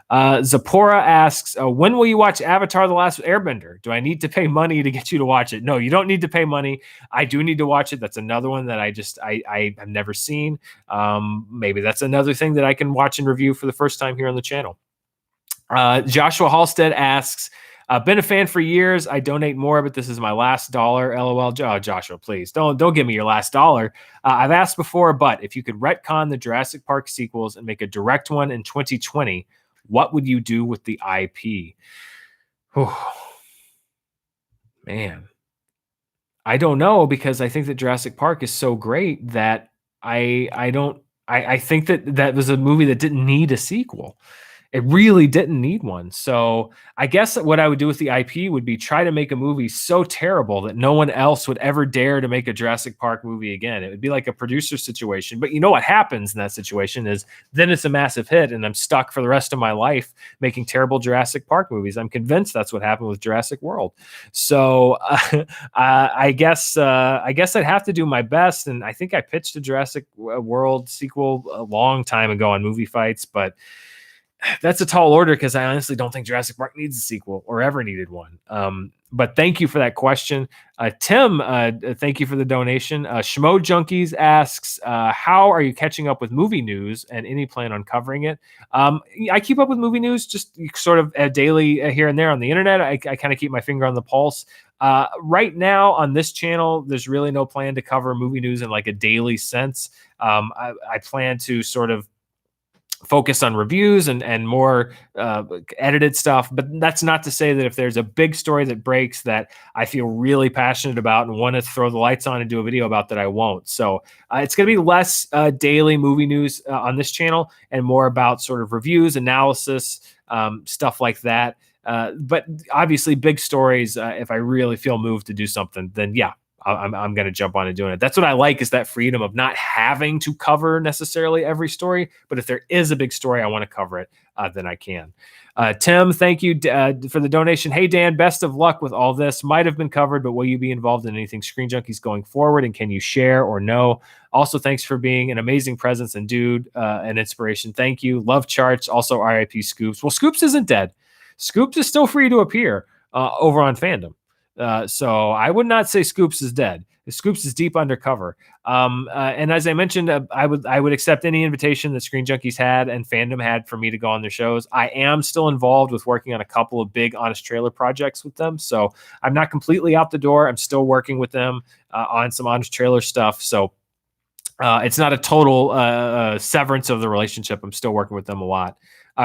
Zipporah asks, when will you watch Avatar: The Last Airbender? Do I need to pay money to get you to watch it? No, you don't need to pay money. I do need to watch it. That's another one that I have never seen. Maybe that's another thing that I can watch and review for the first time here on the channel. Joshua Halstead asks, been a fan for years. I donate more, but this is my last dollar. LOL. Joshua, please don't give me your last dollar. I've asked before, but if you could retcon the Jurassic Park sequels and make a direct one in 2020, what would you do with the IP? Oh, man, I don't know, because I think that Jurassic Park is so great that I think that was a movie that didn't need a sequel. It really didn't need one. So I guess what I would do with the IP would be try to make a movie so terrible that no one else would ever dare to make a Jurassic Park movie again. It would be like a producer situation. But you know what happens in that situation is then it's a massive hit and I'm stuck for the rest of my life making terrible Jurassic Park movies. I'm convinced that's what happened with Jurassic World. So I guess I'd have to do my best. And I think I pitched a Jurassic World sequel a long time ago on Movie Fights, but that's a tall order because I honestly don't think Jurassic Park needs a sequel or ever needed one. But thank you for that question. Tim, thank you for the donation. Schmo Junkies asks, how are you catching up with movie news and any plan on covering it? I keep up with movie news just sort of daily here and there on the internet. I kind of keep my finger on the pulse. Right now on this channel, there's really no plan to cover movie news in like a daily sense. I plan to sort of focus on reviews and more edited stuff. But that's not to say that if there's a big story that breaks that I feel really passionate about and want to throw the lights on and do a video about, that I won't. So it's going to be less daily movie news on this channel and more about sort of reviews, analysis, stuff like that. But obviously big stories, if I really feel moved to do something, then yeah, I'm going to jump on and doing it. That's what I like, is that freedom of not having to cover necessarily every story. But if there is a big story, I want to cover it, then I can. Tim, thank you for the donation. Hey, Dan, best of luck with all this. Might have been covered, but will you be involved in anything Screen Junkies going forward? And can you share or no? Also, thanks for being an amazing presence and dude, and inspiration. Thank you. Love charts. Also, RIP Scoops. Well, Scoops isn't dead. Scoops is still free to appear over on Fandom. So I would not say Scoops is dead. Scoops is deep undercover. And as I mentioned, I would accept any invitation that Screen Junkies had and Fandom had for me to go on their shows. I am still involved with working on a couple of big Honest Trailer projects with them. So I'm not completely out the door. I'm still working with them on some Honest Trailer stuff. So it's not a total severance of the relationship. I'm still working with them a lot.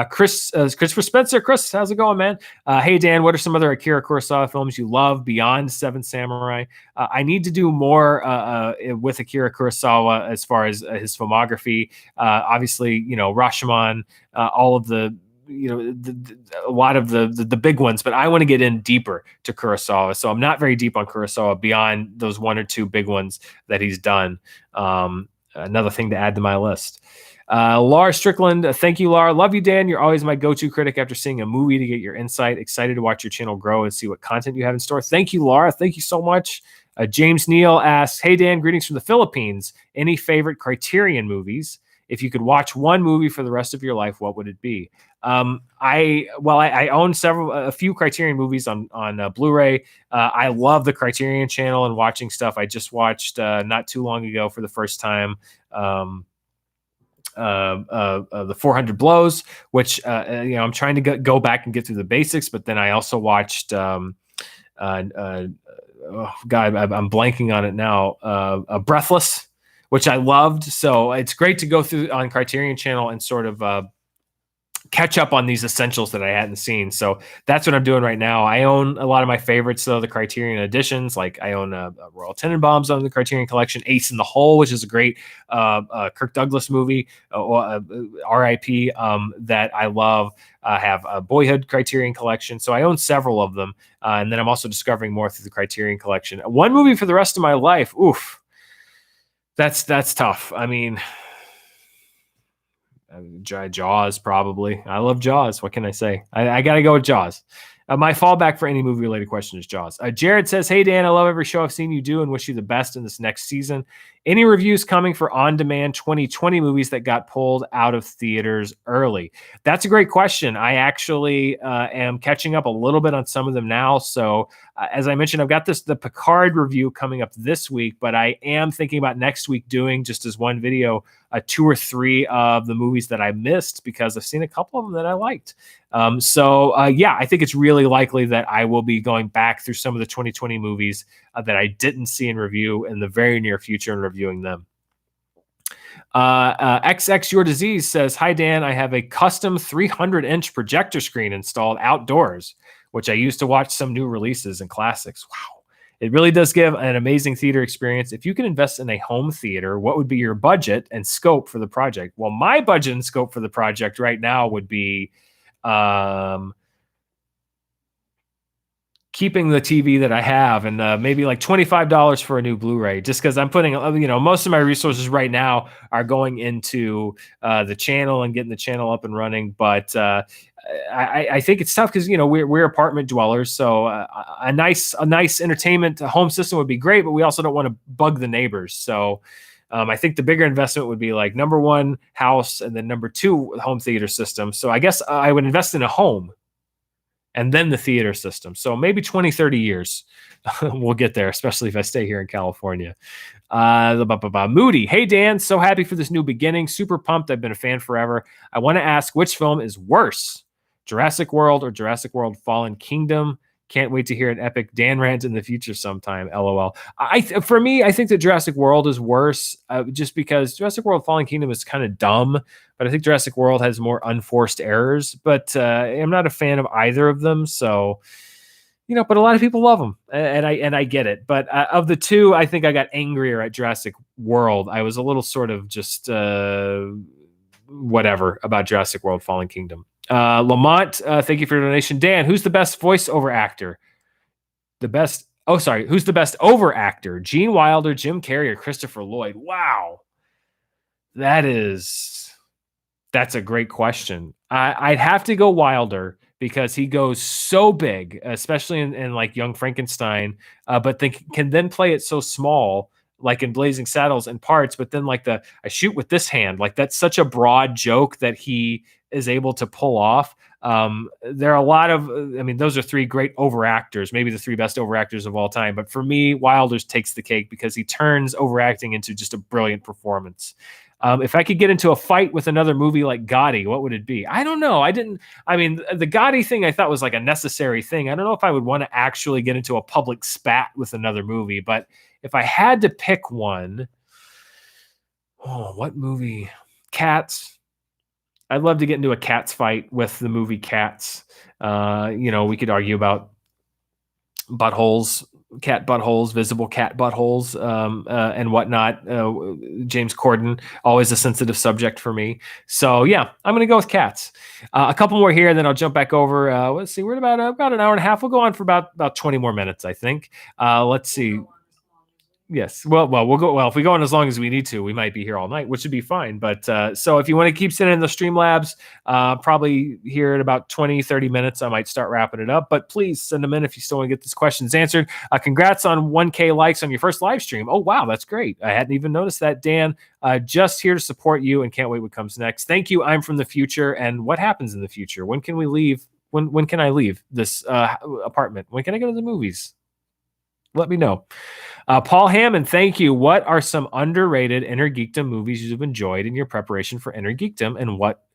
Christopher Spencer. Chris, how's it going, man? Hey, Dan, what are some other Akira Kurosawa films you love beyond Seven Samurai? I need to do more with Akira Kurosawa as far as his filmography. Obviously, Rashomon, all of the, a lot of the big ones, but I want to get in deeper to Kurosawa. So I'm not very deep on Kurosawa beyond those one or two big ones that he's done. Another thing to add to my list. Laura Strickland, thank you, Laura. Love you, Dan. You're always my go-to critic after seeing a movie to get your insight. Excited to watch your channel grow and see what content you have in store. Thank you, Laura. Thank you so much. James Neal asks, hey, Dan, greetings from the Philippines. Any favorite Criterion movies? If you could watch one movie for the rest of your life, what would it be? I own a few Criterion movies on Blu-ray. I love the Criterion channel and watching stuff. I just watched not too long ago for the first time the 400 Blows, which I'm trying to go back and get through the basics, but then I also watched I'm blanking on it now, Breathless, which I loved. So it's great to go through on Criterion Channel and sort of catch up on these essentials that I hadn't seen. So that's what I'm doing right now. I own a lot of my favorites, though, the Criterion editions. Like I own Royal Tenenbaums on the Criterion Collection, Ace in the Hole, which is a great Kirk Douglas movie, R.I.P., that I love. I have a Boyhood Criterion Collection. So I own several of them. And then I'm also discovering more through the Criterion Collection. One movie for the rest of my life. Oof. That's tough. I mean, Jaws, probably. I love Jaws. What can I say? I got to go with Jaws. My fallback for any movie-related question is Jaws. Jared says, hey, Dan, I love every show I've seen you do and wish you the best in this next season. Any reviews coming for on-demand 2020 movies that got pulled out of theaters early? That's a great question. I actually am catching up a little bit on some of them now. So as I mentioned, I've got the Picard review coming up this week, but I am thinking about next week doing, just as one video, 2 or 3 of the movies that I missed because I've seen a couple of them that I liked. Yeah, I think it's really likely that I will be going back through some of the 2020 movies that I didn't see in review in the very near future and reviewing them. XX Your Disease says, hi, Dan. I have a custom 300-inch projector screen installed outdoors, which I use to watch some new releases and classics. Wow. It really does give an amazing theater experience. If you can invest in a home theater, what would be your budget and scope for the project? Well, my budget and scope for the project right now would be keeping the TV that I have and maybe like $25 for a new Blu-ray, just because I'm putting, most of my resources right now are going into the channel and getting the channel up and running. But I think it's tough because, we're apartment dwellers. So a nice entertainment home system would be great, but we also don't want to bug the neighbors. So I think the bigger investment would be like number 1, house, and then number 2, home theater system. So I guess I would invest in a home and then the theater system. So maybe 20, 30 years we'll get there, especially if I stay here in California. Moody, hey, Dan, so happy for this new beginning. Super pumped. I've been a fan forever. I want to ask, which film is worse, Jurassic World or Jurassic World Fallen Kingdom? Can't wait to hear an epic Dan rant in the future sometime. LOL. For me, I think that Jurassic World is worse just because Jurassic World Fallen Kingdom is kind of dumb, but I think Jurassic World has more unforced errors, but I'm not a fan of either of them. So, but a lot of people love them and I get it. But of the two, I think I got angrier at Jurassic World. I was a little sort of just whatever about Jurassic World Fallen Kingdom. Lamont, thank you for your donation. Dan, who's the best voiceover actor? Who's the best over actor? Gene Wilder, Jim Carrey, or Christopher Lloyd? Wow. That's a great question. I'd have to go Wilder because he goes so big, especially in like Young Frankenstein, but can then play it so small, like in Blazing Saddles in parts, but then like I shoot with this hand, like that's such a broad joke that he is able to pull off. There are a lot of, those are 3 great overactors, maybe the 3 best overactors of all time. But for me, Wilder's takes the cake because he turns overacting into just a brilliant performance. If I could get into a fight with another movie like Gotti, what would it be? I don't know. The Gotti thing I thought was like a necessary thing. I don't know if I would want to actually get into a public spat with another movie, but if I had to pick one, what movie? Cats. I'd love to get into a Cats fight with the movie Cats. We could argue about buttholes, cat buttholes, visible cat buttholes, and whatnot. James Corden, always a sensitive subject for me. So yeah, I'm going to go with Cats. A couple more here, and then I'll jump back over. Let's see, we're at about an hour and a half. We'll go on for about 20 more minutes, I think. Let's see. Yes. Well, we'll go. Well, if we go on as long as we need to, we might be here all night, which would be fine. But so if you want to keep sending the Streamlabs, probably here in about 20, 30 minutes, I might start wrapping it up. But please send them in if you still want to get these questions answered. Congrats on 1K likes on your first live stream. Oh, wow. That's great. I hadn't even noticed that, Dan. Just here to support you and can't wait what comes next. Thank you. I'm from the future. And what happens in the future? When can we leave? When can I leave this apartment? When can I go to the movies? Let me know. Paul Hammond, thank you. What are some underrated Inner Geekdom movies you've enjoyed in your preparation for Inner Geekdom,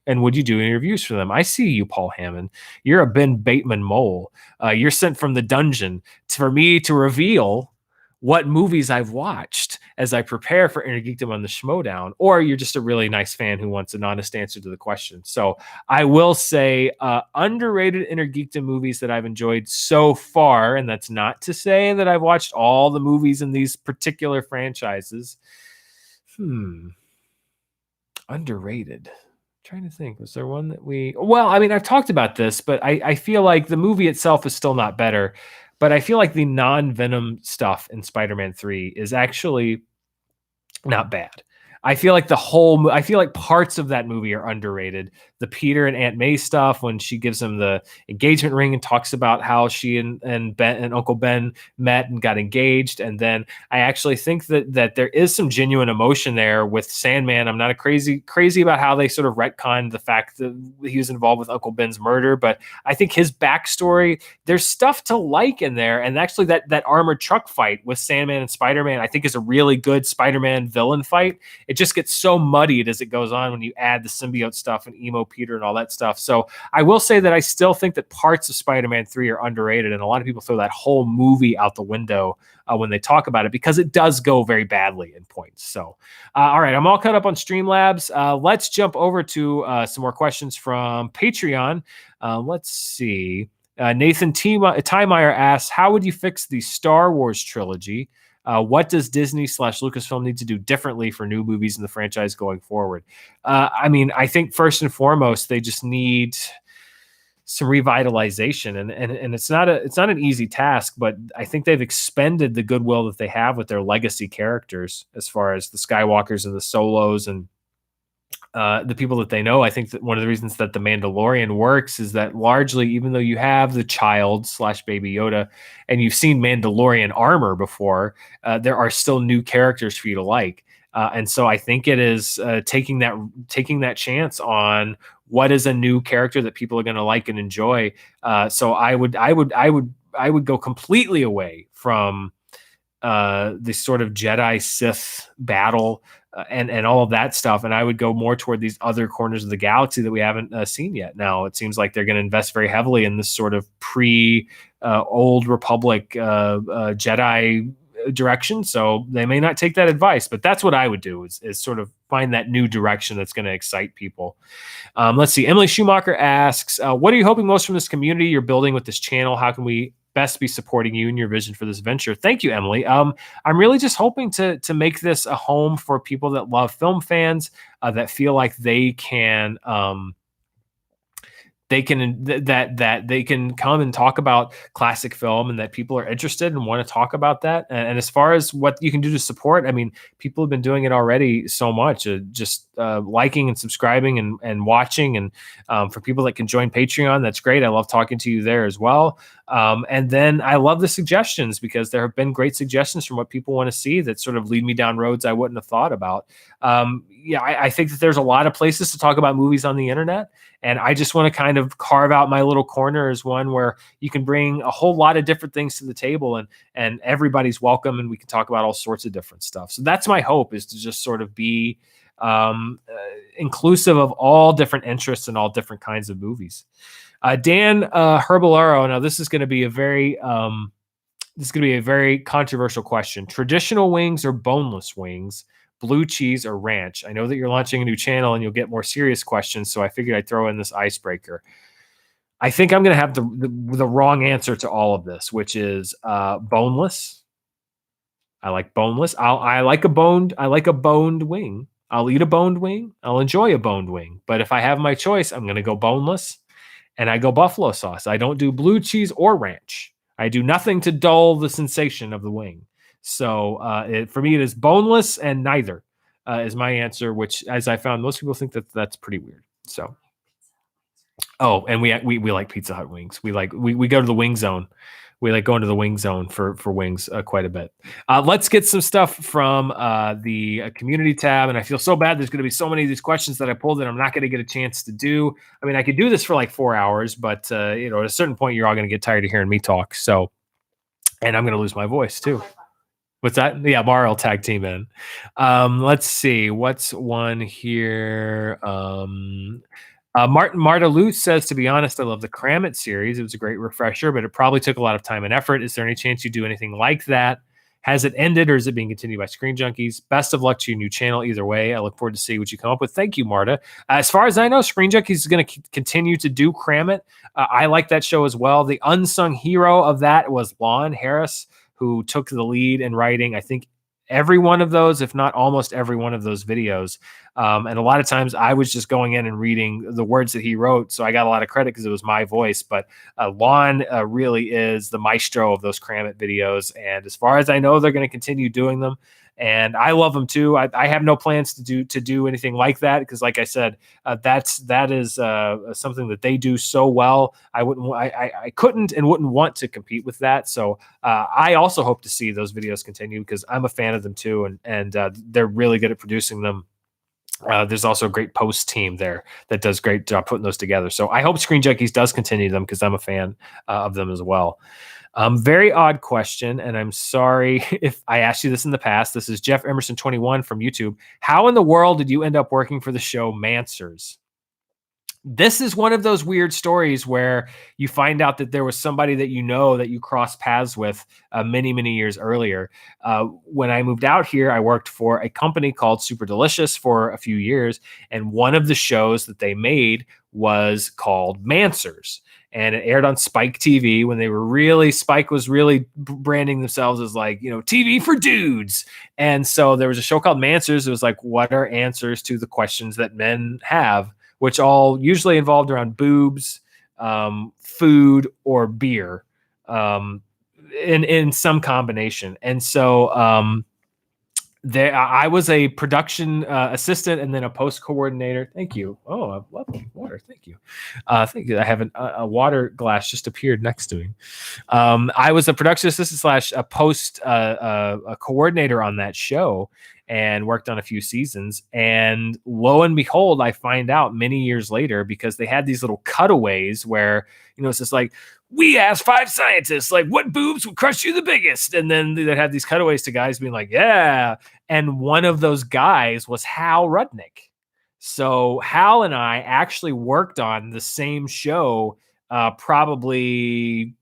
and would you do any reviews for them? I see you, Paul Hammond. You're a Ben Bateman mole. You're sent from the dungeon for me to reveal what movies I've watched. as I prepare for Inner Geekdom on the Schmodown, or you're just a really nice fan who wants an honest answer to the question. So I will say underrated Inner Geekdom movies that I've enjoyed so far, and that's not to say that I've watched all the movies in these particular franchises. Underrated. Trying to think, was there one that I've talked about this, but I feel like the movie itself is still not better, but I feel like the non-Venom stuff in Spider-Man 3 is actually not bad. I feel like parts of that movie are underrated. The Peter and Aunt May stuff, when she gives him the engagement ring and talks about how she and Ben and Uncle Ben met and got engaged. And then I actually think that there is some genuine emotion there with Sandman. I'm not crazy about how they sort of retconned the fact that he was involved with Uncle Ben's murder, but I think his backstory, there's stuff to like in there. And actually that armored truck fight with Sandman and Spider-Man, I think is a really good Spider-Man villain fight. It just gets so muddied as it goes on when you add the symbiote stuff and emo Peter and all that stuff. So I will say that I still think that parts of Spider-Man 3 are underrated, and a lot of people throw that whole movie out the window when they talk about it, because it does go very badly in points. So all right, I'm all caught up on Streamlabs. Let's jump over to some more questions from Patreon. Let's see. Nathan Tiemeyer asks, how would you fix the Star Wars trilogy? What does Disney / Lucasfilm need to do differently for new movies in the franchise going forward? I think first and foremost, they just need some revitalization, and it's not an easy task, but I think they've expended the goodwill that they have with their legacy characters, as far as the Skywalkers and the Solos and the people that they know. I think that one of the reasons that The Mandalorian works is that largely, even though you have the child / Baby Yoda and you've seen Mandalorian armor before, there are still new characters for you to like. And so I think it is taking that chance on what is a new character that people are going to like and enjoy. So I would go completely away from the sort of Jedi Sith battle and all of that stuff, and I would go more toward these other corners of the galaxy that we haven't seen yet. Now it seems like they're going to invest very heavily in this sort of Old Republic Jedi direction, so they may not take that advice, but that's what I would do, is sort of find that new direction that's going to excite people. Let's see. Emily Schumacher asks, what are you hoping most from this community you're building with this channel? How can we best be supporting you and your vision for this venture? Thank you, Emily. I'm really just hoping to make this a home for people that love film fans, that feel like they can they can come and talk about classic film, and that people are interested and want to talk about that. And as far as what you can do to support, I mean, people have been doing it already so much, just liking and subscribing and watching. And for people that can join Patreon, that's great. I love talking to you there as well. And then I love the suggestions, because there have been great suggestions from what people want to see that sort of lead me down roads I wouldn't have thought about. I think that there's a lot of places to talk about movies on the internet, and I just want to kind of carve out my little corner as one where you can bring a whole lot of different things to the table, and everybody's welcome, and we can talk about all sorts of different stuff. So that's my hope, is to just sort of be inclusive of all different interests and all different kinds of movies. Dan Herbolaro. Now this is going to be a very controversial question. Traditional wings or boneless wings? Blue cheese or ranch? I know that you're launching a new channel and you'll get more serious questions, so I figured I'd throw in this icebreaker. I think I'm going to have the wrong answer to all of this, which is boneless. I like boneless. I like a boned wing. I'll eat a boned wing. I'll enjoy a boned wing. But if I have my choice, I'm going to go boneless, and I go buffalo sauce. I don't do blue cheese or ranch. I do nothing to dull the sensation of the wing. So for me, it is boneless, and neither is my answer, which, as I found, most people think that that's pretty weird. So, and we like Pizza Hut wings. We go to the wing zone. We like going to the wing zone for wings quite a bit. Let's get some stuff from the community tab. And I feel so bad. There's going to be so many of these questions that I pulled that I'm not going to get a chance to do. I mean, I could do this for like 4 hours, but at a certain point, you're all going to get tired of hearing me talk. So, and I'm going to lose my voice too. What's that? Yeah, Murrell tag team in. Let's see. What's one here? Marta Lutz says, to be honest, I love the Kramit series. It was a great refresher, but it probably took a lot of time and effort. Is there any chance you do anything like that? Has it ended or is it being continued by Screen Junkies? Best of luck to your new channel. Either way, I look forward to see what you come up with. Thank you, Marta. As far as I know, Screen Junkies is going to continue to do Cram It. I like that show as well. The unsung hero of that was Lon Harris, who took the lead in writing, I think, every one of those, if not almost every one of those videos. And a lot of times I was just going in and reading the words that he wrote. So I got a lot of credit because it was my voice. But Lon really is the maestro of those Cram It videos. And as far as I know, they're going to continue doing them. And I love them too. I have no plans to do anything like that because, like I said, that is something that they do so well. I couldn't and wouldn't want to compete with that. So I also hope to see those videos continue because I'm a fan of them too, and they're really good at producing them. There's also a great post team there that does great job putting those together. So I hope Screen Junkies does continue them because I'm a fan of them as well. Very odd question, and I'm sorry if I asked you this in the past. This is Jeff Emerson 21 from YouTube. How in the world did you end up working for the show Mansers? This is one of those weird stories where you find out that there was somebody that you know that you crossed paths with many, many years earlier. When I moved out here, I worked for a company called Super Delicious for a few years, and one of the shows that they made was called Mansers. And it aired on Spike TV when Spike was really branding themselves as like, TV for dudes. And so there was a show called Mansers. It was like, what are answers to the questions that men have, which all usually involved around boobs, food, or beer, in some combination. And so I was a production assistant and then a post coordinator. Thank you. Oh, I love water. Thank you. Thank you. I have a water glass just appeared next to me. I was a production assistant / a post a coordinator on that show and worked on a few seasons. And lo and behold, I find out many years later because they had these little cutaways where, it's just like, we asked 5 scientists, like, what boobs would crush you the biggest? And then they'd have these cutaways to guys being like, yeah. And one of those guys was Hal Rudnick. So Hal and I actually worked on the same show probably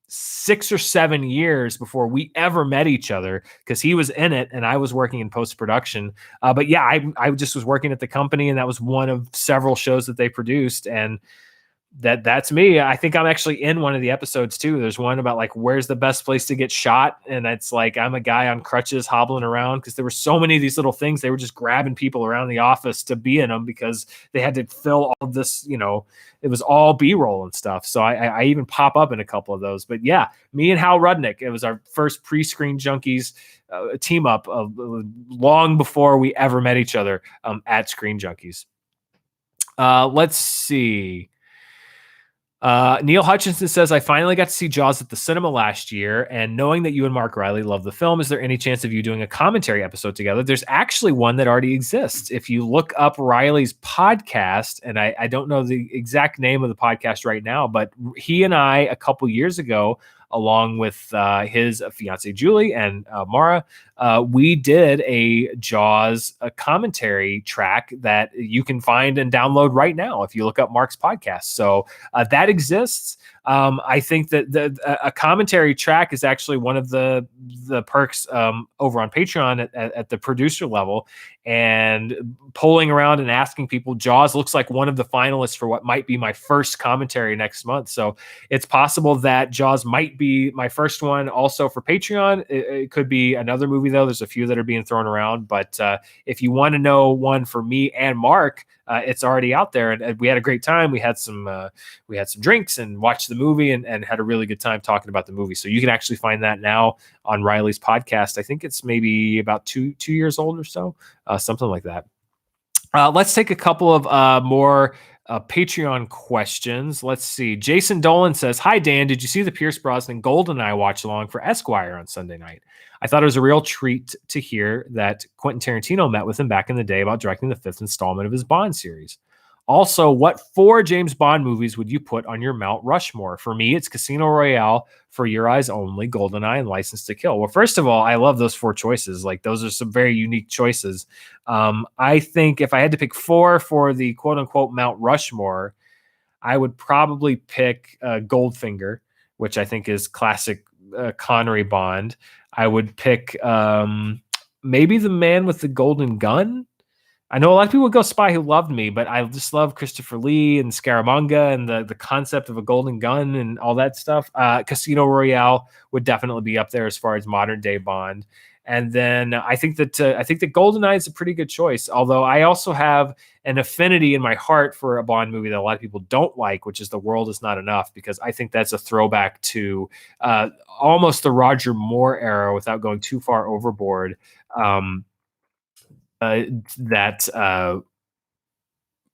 6 or 7 years before we ever met each other because he was in it and I was working in post-production. But yeah, I just was working at the company and that was one of several shows that they produced. And that's me. I think I'm actually in one of the episodes too. There's one about like, where's the best place to get shot? And it's like, I'm a guy on crutches hobbling around because there were so many of these little things. They were just grabbing people around the office to be in them because they had to fill all of this, it was all B-roll and stuff. So I even pop up in a couple of those, but yeah, me and Hal Rudnick, it was our first pre-Screen Junkies team up long before we ever met each other at Screen Junkies. Let's see. Neil Hutchinson says, I finally got to see Jaws at the cinema last year, and knowing that you and Mark Riley love the film, is there any chance of you doing a commentary episode together? There's actually one that already exists. If you look up Riley's podcast, and I don't know the exact name of the podcast right now, but he and I, a couple years ago, along with his fiancee Julie and Mara, we did a Jaws commentary track that you can find and download right now if you look up Mark's podcast. So that exists. I think that a commentary track is actually one of the perks over on Patreon at the producer level, and polling around and asking people. Jaws looks like one of the finalists for what might be my first commentary next month. So it's possible that Jaws might be my first one also for Patreon. It could be another movie though. There's a few that are being thrown around, but if you want to know one for me and Mark, it's already out there, and we had a great time. We had some drinks and watched the movie and had a really good time talking about the movie. So you can actually find that now on Riley's podcast. I think it's maybe about two years old or so, something like that. Let's take a couple of more Patreon questions. Let's see. Jason Dolan says, hi, Dan. Did you see the Pierce Brosnan GoldenEye watch along for Esquire on Sunday night? I thought it was a real treat to hear that Quentin Tarantino met with him back in the day about directing the 5th installment of his Bond series. Also, what 4 James Bond movies would you put on your Mount Rushmore? For me, it's Casino Royale, For Your Eyes Only, GoldenEye, and License to Kill. Well, first of all, I love those 4 choices. Like, those are some very unique choices. I think if I had to pick 4 for the quote-unquote Mount Rushmore, I would probably pick Goldfinger, which I think is classic Connery Bond. I would pick maybe The Man with the Golden Gun. I know a lot of people would go Spy Who Loved Me, but I just love Christopher Lee and Scaramanga and the concept of a golden gun and all that stuff. Casino Royale would definitely be up there as far as modern day Bond. And then I think that GoldenEye is a pretty good choice. Although I also have an affinity in my heart for a Bond movie that a lot of people don't like, which is The World Is Not Enough, because I think that's a throwback to almost the Roger Moore era without going too far overboard. That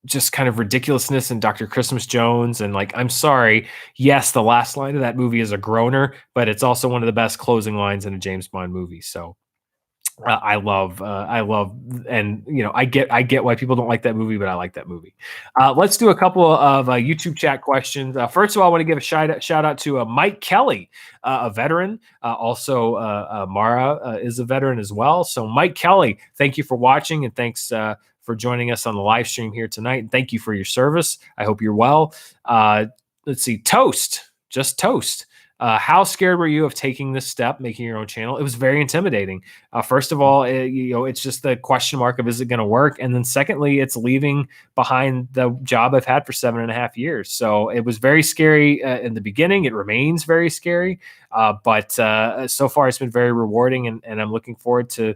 just kind of ridiculousness in Dr. Christmas Jones. And like, I'm sorry. Yes, the last line of that movie is a groaner, but it's also one of the best closing lines in a James Bond movie. So I love, and I get why people don't like that movie, but I like that movie. Let's do a couple of YouTube chat questions. First of all, I want to give a shout out to Mike Kelly, a veteran. Also, Mara is a veteran as well. So Mike Kelly, thank you for watching, and thanks for joining us on the live stream here tonight. And thank you for your service. I hope you're well. Let's see, just toast. How scared were you of taking this step, making your own channel? It was very intimidating. First of all, it's just the question mark of, is it going to work? And then secondly, it's leaving behind the job I've had for 7.5 years. So it was very scary in the beginning. It remains very scary. But so far it's been very rewarding, and I'm looking forward to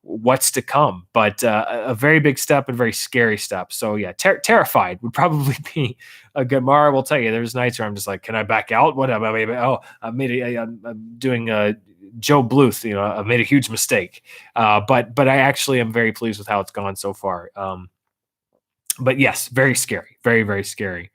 what's to come. But a very big step and very scary step. So yeah, terrified would probably be a good. Mara will tell you, there's nights where I'm just like, can I back out? What am I? I'm doing Joe Bluth. I made a huge mistake. But I actually am very pleased with how it's gone so far. But yes, very scary, very, very scary.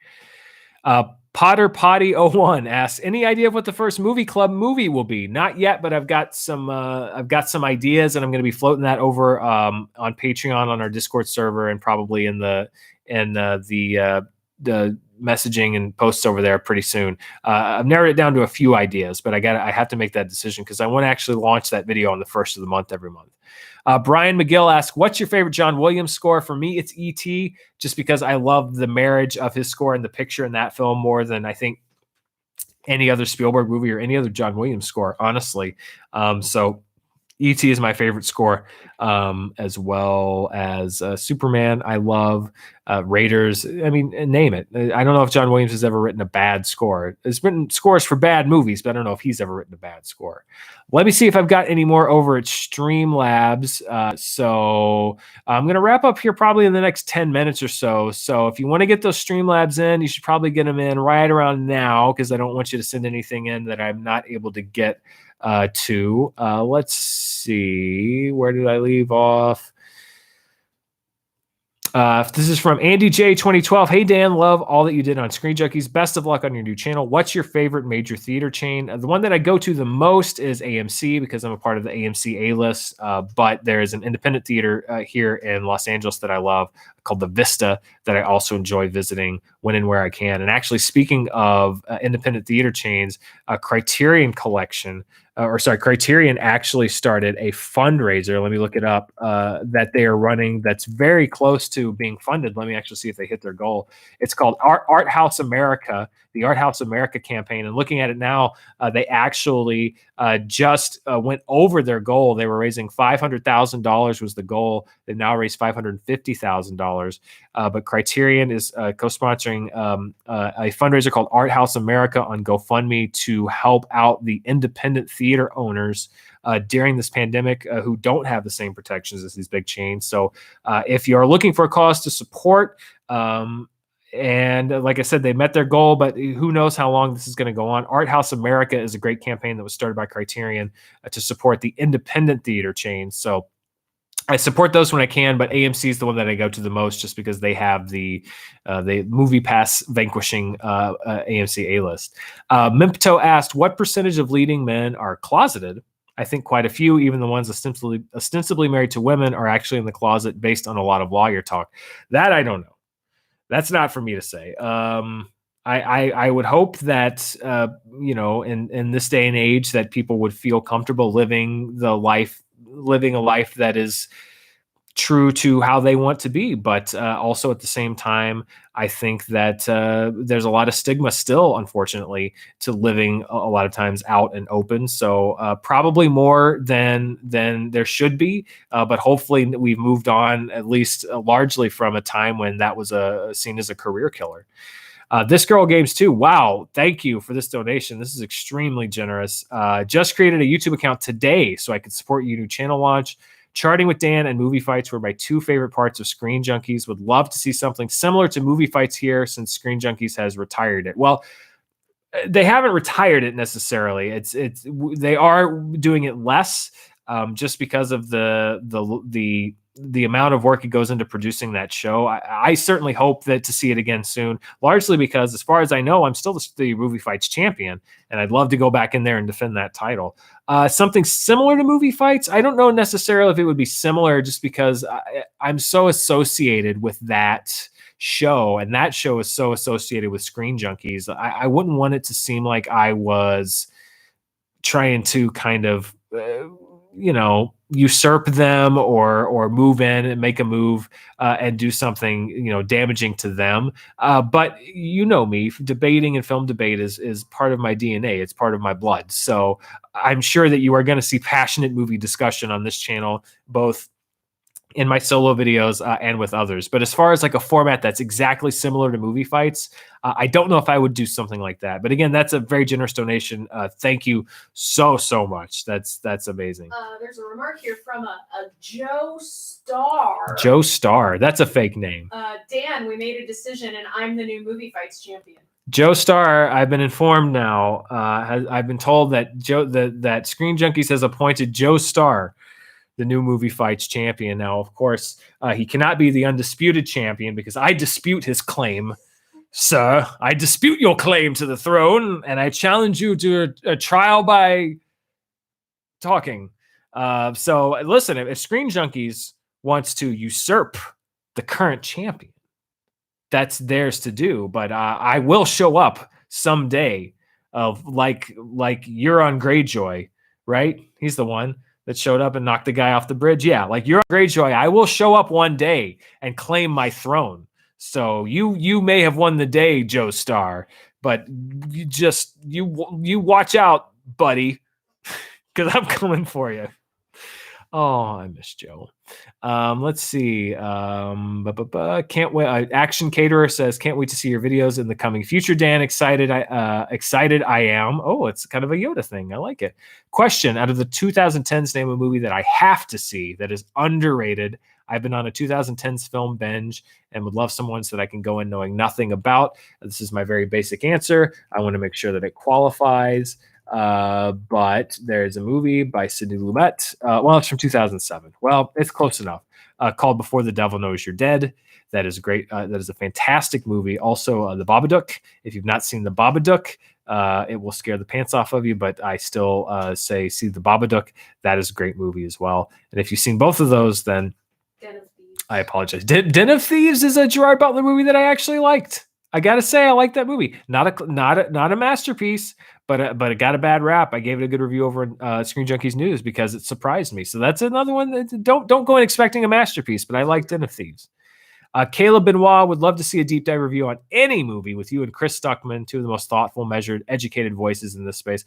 Potter Potty 01 asks, any idea of what the first movie club movie will be? Not yet, but I've got some ideas, and I'm going to be floating that over on Patreon, on our Discord server, and probably in the messaging and posts over there pretty soon. I've narrowed it down to a few ideas, but I have to make that decision because I want to actually launch that video on the 1st of the month every month. Brian McGill asks, what's your favorite John Williams score? For me, it's E.T., just because I love the marriage of his score and the picture in that film more than I think any other Spielberg movie or any other John Williams score, honestly. So E.T. is my favorite score, as well as Superman. I love Raiders. I mean, name it. I don't know if John Williams has ever written a bad score. He's written scores for bad movies, but I don't know if he's ever written a bad score. Let me see if I've got any more over at Streamlabs. So I'm going to wrap up here probably in the next 10 minutes or so. So if you want to get those Streamlabs in, you should probably get them in right around now, because I don't want you to send anything in that I'm not able to get to. Let's see. Where did I leave off? This is from Andy J 2012. Hey Dan, love all that you did on Screen Junkies. Best of luck on your new channel. What's your favorite major theater chain? The one that I go to the most is AMC, because I'm a part of the AMC A-list. But there is an independent theater here in Los Angeles that I love, called the Vista, that I also enjoy visiting when and where I can. And actually, speaking of independent theater chains, Criterion actually started a fundraiser. Let me look it up, that they are running, that's very close to being funded. Let me actually see if they hit their goal. It's called Art House America, the Art House America campaign. And looking at it now, they actually just went over their goal. They were raising $500,000 was the goal. They've now raised $550,000. But Criterion is co-sponsoring a fundraiser called Art House America on GoFundMe to help out the independent theater owners during this pandemic who don't have the same protections as these big chains. So if you're looking for a cause to support, and like I said, they met their goal, but who knows how long this is going to go on. Art House America is a great campaign that was started by Criterion to support the independent theater chains. So I support those when I can, but AMC is the one that I go to the most, just because they have the Movie Pass vanquishing AMC A-list. Mimpto asked, what percentage of leading men are closeted? I think quite a few. Even the ones ostensibly married to women are actually in the closet, based on a lot of lawyer talk. That I don't know. That's not for me to say. I would hope that in this day and age, that people would feel comfortable living a life that is true to how they want to be. But also at the same time, I think that there's a lot of stigma still, unfortunately, to living a lot of times out and open. So probably more than there should be. But hopefully we've moved on, at least largely, from a time when that was seen as a career killer. This Girl Games too. Wow. Thank you for this donation. This is extremely generous. Just created a YouTube account today so I could support your new channel launch. Charting with Dan and movie fights were my two favorite parts of Screen Junkies. Would love to see something similar to movie fights here since Screen Junkies has retired it. Well, they haven't retired it necessarily. They are doing it less just because of the amount of work it goes into producing that show. I certainly hope that to see it again soon, largely because as far as I know, I'm still the movie fights champion, and I'd love to go back in there and defend that title. Something similar to movie fights. I don't know necessarily if it would be similar just because I'm so associated with that show, and that show is so associated with Screen Junkies. I wouldn't want it to seem like I was trying to kind of, usurp them or move in and make a move and do something, damaging to them. But me, debating and film debate is part of my DNA. It's part of my blood. So I'm sure that you are going to see passionate movie discussion on this channel, both in my solo videos and with others. But as far as like a format that's exactly similar to movie fights, I don't know if I would do something like that. But again, that's a very generous donation. Thank you so much. That's amazing. There's a remark here from a Joe Star. Joe Star. That's a fake name. Dan, we made a decision and I'm the new movie fights champion. Joe Star, I've been informed now. I've been told that that Screen Junkies has appointed Joe Star the new movie fights champion. Now, of course, he cannot be the undisputed champion because I dispute his claim. Sir, I dispute your claim to the throne, and I challenge you to a trial by talking. So listen, if Screen Junkies wants to usurp the current champion, that's theirs to do. But I will show up someday of like Euron Greyjoy, right? He's the one that showed up and knocked the guy off the bridge. Yeah, like Euron Greyjoy, I will show up one day and claim my throne. So you may have won the day, Joe Star, but you watch out, buddy, because I'm coming for you. Oh, I miss Joe. Let's see. Can't wait. Action Caterer says, can't wait to see your videos in the coming future. Dan, excited I am. Oh, it's kind of a Yoda thing. I like it. Question: out of the 2010s, name a movie that I have to see that is underrated. I've been on a 2010s film binge and would love some ones that I can go in knowing nothing about. This is my very basic answer. I want to make sure that it qualifies. But there's a movie by Sidney Lumet. Well, it's from 2007. Well, it's close enough. Called Before the Devil Knows You're Dead. That is great. That is a fantastic movie. Also, The Babadook. If you've not seen The Babadook, it will scare the pants off of you, but I still say see The Babadook. That is a great movie as well. And if you've seen both of those, then I apologize. Den of Thieves is a Gerard Butler movie that I actually liked. I gotta say, I like that movie. Not a masterpiece, but it got a bad rap. I gave it a good review over in Screen Junkies News because it surprised me. So that's another one that don't go in expecting a masterpiece, but I like Den of Thieves. Caleb Benoit would love to see a deep dive review on any movie with you and Chris Stuckman, two of the most thoughtful, measured, educated voices in this space.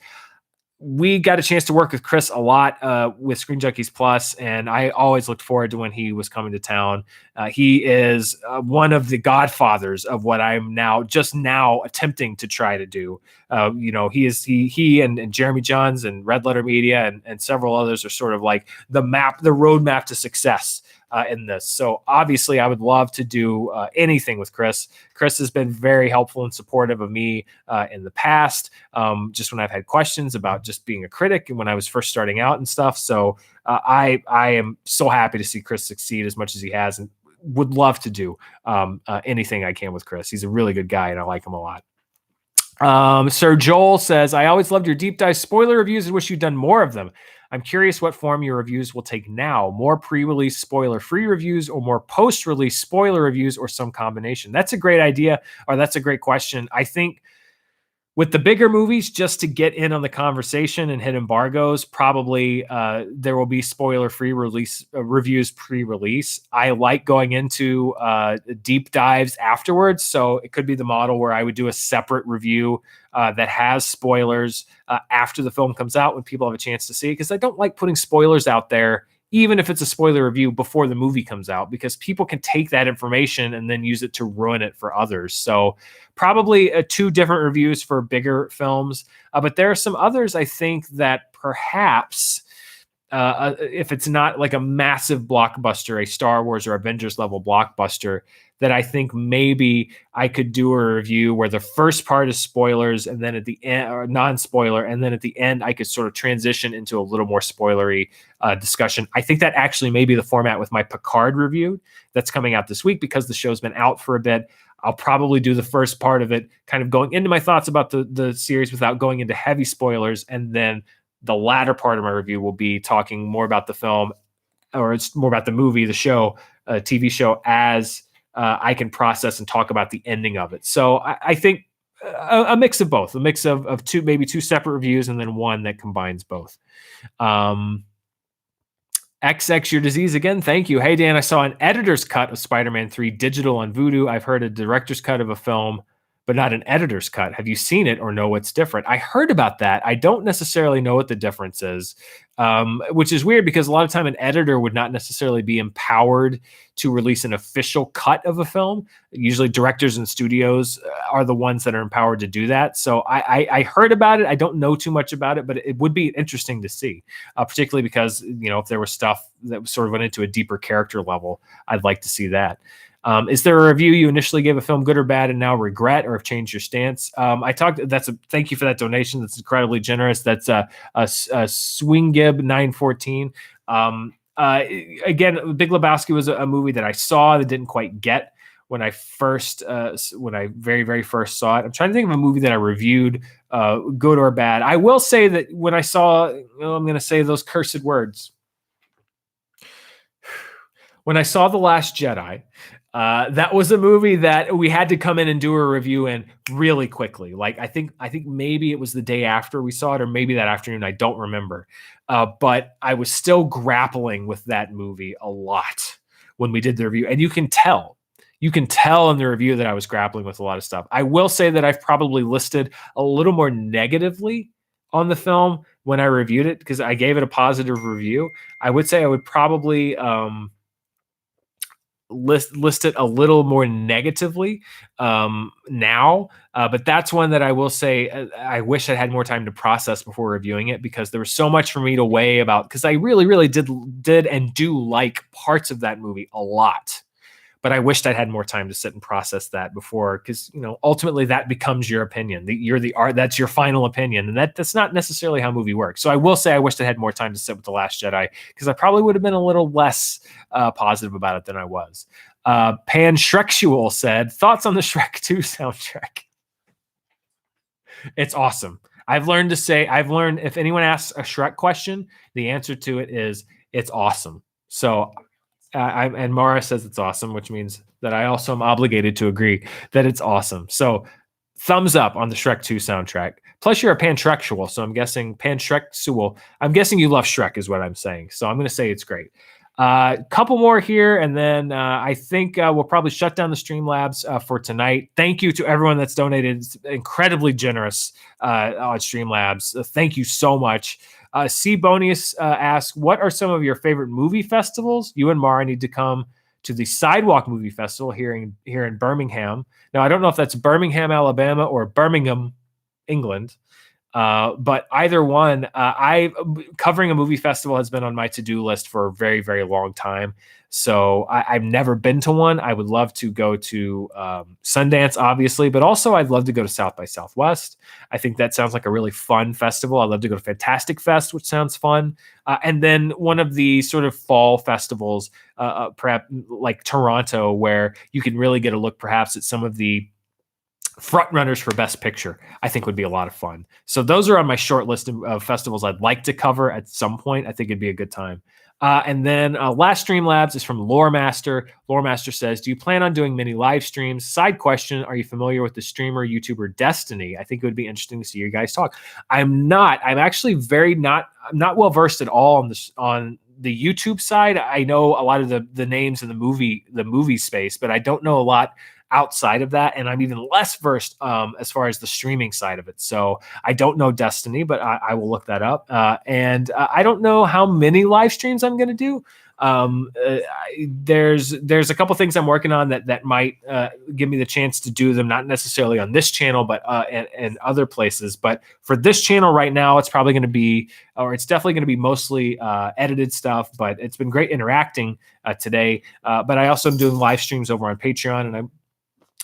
We got a chance to work with Chris a lot with Screen Junkies Plus, and I always looked forward to when he was coming to town. He is one of the godfathers of what I'm just now attempting to try to do. He and Jeremy Johns and Red Letter Media and several others are sort of like the roadmap to success in this. So obviously I would love to do anything with Chris. Chris has been very helpful and supportive of me in the past, just when I've had questions about just being a critic and when I was first starting out and stuff. So I am so happy to see Chris succeed as much as he has, and would love to do anything I can with Chris. He's a really good guy and I like him a lot. Sir Joel says, I always loved your deep dive spoiler reviews and wish you'd done more of them. I'm curious what form your reviews will take now. More pre-release spoiler-free reviews or more post-release spoiler reviews or some combination? That's a great idea, or that's a great question. I think With the bigger movies, just to get in on the conversation and hit embargoes, probably there will be spoiler-free reviews pre-release. I like going into deep dives afterwards, so it could be the model where I would do a separate review that has spoilers after the film comes out when people have a chance to see it, because I don't like putting spoilers out there, even if it's a spoiler review before the movie comes out, because people can take that information and then use it to ruin it for others. So probably two different reviews for bigger films. But there are some others I think that perhaps if it's not like a massive blockbuster, a Star Wars or Avengers level blockbuster, that I think maybe I could do a review where the first part is spoilers and then at the end, or non-spoiler, and then at the end I could sort of transition into a little more spoilery discussion. I think that actually may be the format with my Picard review that's coming out this week, because the show's been out for a bit. I'll probably do the first part of it, kind of going into my thoughts about the series without going into heavy spoilers, and then the latter part of my review will be talking more about the film, or it's more about the movie, the show, TV show, as I can process and talk about the ending of it. So I think a mix of both, a mix of two, maybe two separate reviews, and then one that combines both. XX Your Disease again, thank you. Hey Dan, I saw an editor's cut of Spider-Man 3 digital on Vudu. I've heard a director's cut of a film, but not an editor's cut. Have you seen it or know what's different? I heard about that. I don't necessarily know what the difference is, which is weird, because a lot of time an editor would not necessarily be empowered to release an official cut of a film. Usually directors and studios are the ones that are empowered to do that. So I heard about it. I don't know too much about it, but it would be interesting to see, particularly because, you know, if there was stuff that sort of went into a deeper character level, I'd like to see that. Is there a review you initially gave a film good or bad and now regret, or have changed your stance? Thank you for that donation. That's incredibly generous. That's a Swingib 914. Again, Big Lebowski was a movie that I saw that didn't quite get when I very, very first saw it. I'm trying to think of a movie that I reviewed, good or bad. I will say that when I saw, I'm going to say those cursed words. When I saw The Last Jedi, that was a movie that we had to come in and do a review in really quickly. Like I think maybe it was the day after we saw it, or maybe that afternoon. I don't remember. But I was still grappling with that movie a lot when we did the review, and you can tell in the review that I was grappling with a lot of stuff. I will say that I've probably listed a little more negatively on the film when I reviewed it, because I gave it a positive review. I would say I would probably list it a little more negatively now, but that's one that I will say I wish I had more time to process before reviewing it, because there was so much for me to weigh about, because I really did and do like parts of that movie a lot, but I wished I'd had more time to sit and process that before, because, you know, ultimately that becomes your opinion. You're the art, that's your final opinion, and that's not necessarily how a movie works. So I will say I wished I had more time to sit with The Last Jedi, because I probably would have been a little less positive about it than I was. Pan Shreksual said, thoughts on the Shrek 2 soundtrack? It's awesome. I've learned if anyone asks a Shrek question, the answer to it is it's awesome. So and Mara says it's awesome, which means that I also am obligated to agree that it's awesome. So thumbs up on the Shrek 2 soundtrack. Plus you're a Pan-Shreksual, so I'm guessing Pan-Shreksual. I'm guessing you love Shrek is what I'm saying. So I'm going to say it's great. Couple more here, and then I think we'll probably shut down the Streamlabs for tonight. Thank you to everyone that's donated. It's incredibly generous on Streamlabs. Thank you so much. C. Bonius asks, what are some of your favorite movie festivals? You and Mara need to come to the Sidewalk Movie Festival here in Birmingham. Now, I don't know if that's Birmingham, Alabama, or Birmingham, England. But either one, covering a movie festival has been on my to-do list for a very, very long time. So I've never been to one. I would love to go to Sundance, obviously, but also I'd love to go to South by Southwest. I think that sounds like a really fun festival. I'd love to go to Fantastic Fest, which sounds fun. And then one of the sort of fall festivals, perhaps like Toronto, where you can really get a look perhaps at some of the front runners for Best Picture, I think would be a lot of fun. So those are on my short list of festivals I'd like to cover at some point. I think it'd be a good time. And then last Streamlabs is from Loremaster. Loremaster says, do you plan on doing many live streams? Side question, are you familiar with the streamer YouTuber Destiny? I think it would be interesting to see you guys talk. I'm not. I'm actually I'm not well versed at all on the YouTube side. I know a lot of the names in the movie space, but I don't know a lot outside of that, and I'm even less versed as far as the streaming side of it. So I don't know Destiny, but I will look that up. And I don't know how many live streams I'm going to do. There's a couple things I'm working on that might give me the chance to do them, not necessarily on this channel, but and other places. But for this channel right now, it's probably going to be, or it's definitely going to be mostly edited stuff. But it's been great interacting today. But I also am doing live streams over on Patreon, and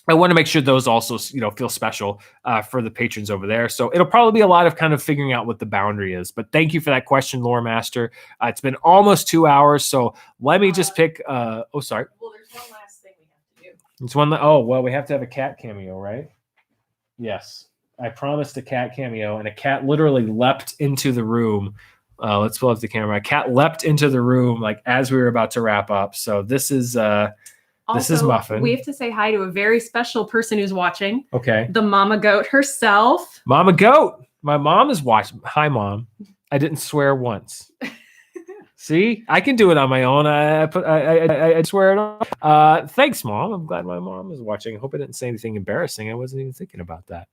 I want to make sure those also, feel special for the patrons over there. So it'll probably be a lot of kind of figuring out what the boundary is. But thank you for that question, Lore Master. It's been almost 2 hours, so let me just pick. Sorry. Well, there's one last thing we have to do. It's one. Well, we have to have a cat cameo, right? Yes, I promised a cat cameo, and a cat literally leapt into the room. Let's pull up the camera. A cat leapt into the room like as we were about to wrap up. So this is. Also, this is Muffin. We have to say hi to a very special person who's watching. Okay. The Mama Goat herself. Mama Goat. My mom is watching. Hi, Mom. I didn't swear once. See, I can do it on my own. I swear it on. Thanks, Mom. I'm glad my mom is watching. I hope I didn't say anything embarrassing. I wasn't even thinking about that.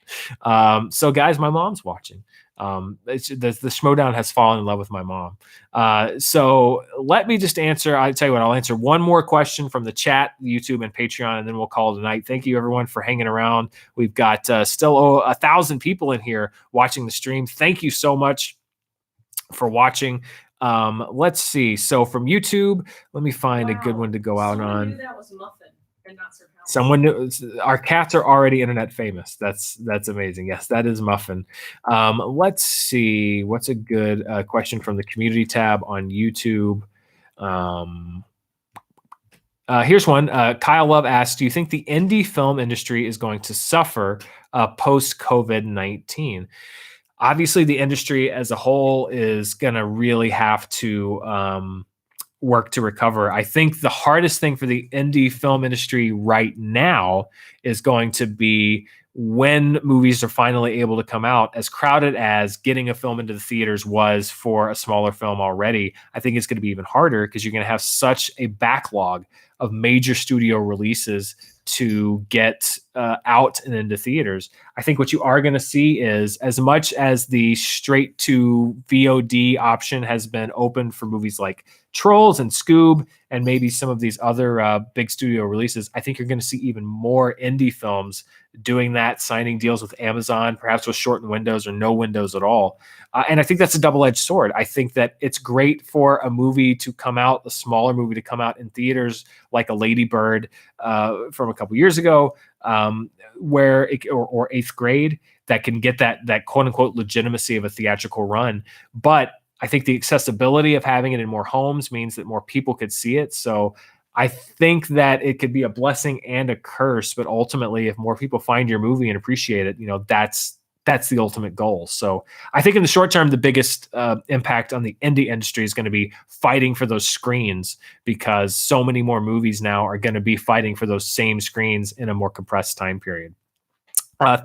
So, guys, my mom's watching. The Schmodown has fallen in love with my mom. So let me just answer. I'll tell you what, I'll answer one more question from the chat, YouTube, and Patreon, and then we'll call it a night. Thank you, everyone, for hanging around. We've got still 1,000 people in here watching the stream. Thank you so much for watching. Let's see. So from YouTube, let me find a good one to go out on. Knew that was Muffin and not Sir Howard. Someone knew. Our cats are already internet famous. That's amazing. Yes, that is Muffin. Let's see. What's a good question from the community tab on YouTube? Here's one. Kyle Love asks, do you think the indie film industry is going to suffer post COVID-19? Obviously, the industry as a whole is going to really have to work to recover. I think the hardest thing for the indie film industry right now is going to be when movies are finally able to come out. As crowded as getting a film into the theaters was for a smaller film already, I think it's going to be even harder because you're going to have such a backlog of major studio releases to get out and into theaters. I think what you are going to see is, as much as the straight to VOD option has been open for movies like Trolls and Scoob and maybe some of these other big studio releases, I think you're going to see even more indie films doing that, signing deals with Amazon, perhaps with shortened windows or no windows at all. And I think that's a double-edged sword. I think that it's great for a movie to come out, a smaller movie to come out in theaters like a Lady Bird from a couple years ago, or Eighth Grade, that can get that quote-unquote legitimacy of a theatrical run. But I think the accessibility of having it in more homes means that more people could see it. So I think that it could be a blessing and a curse, but ultimately, if more people find your movie and appreciate it, that's the ultimate goal. So I think in the short term, the biggest impact on the indie industry is going to be fighting for those screens, because so many more movies now are going to be fighting for those same screens in a more compressed time period.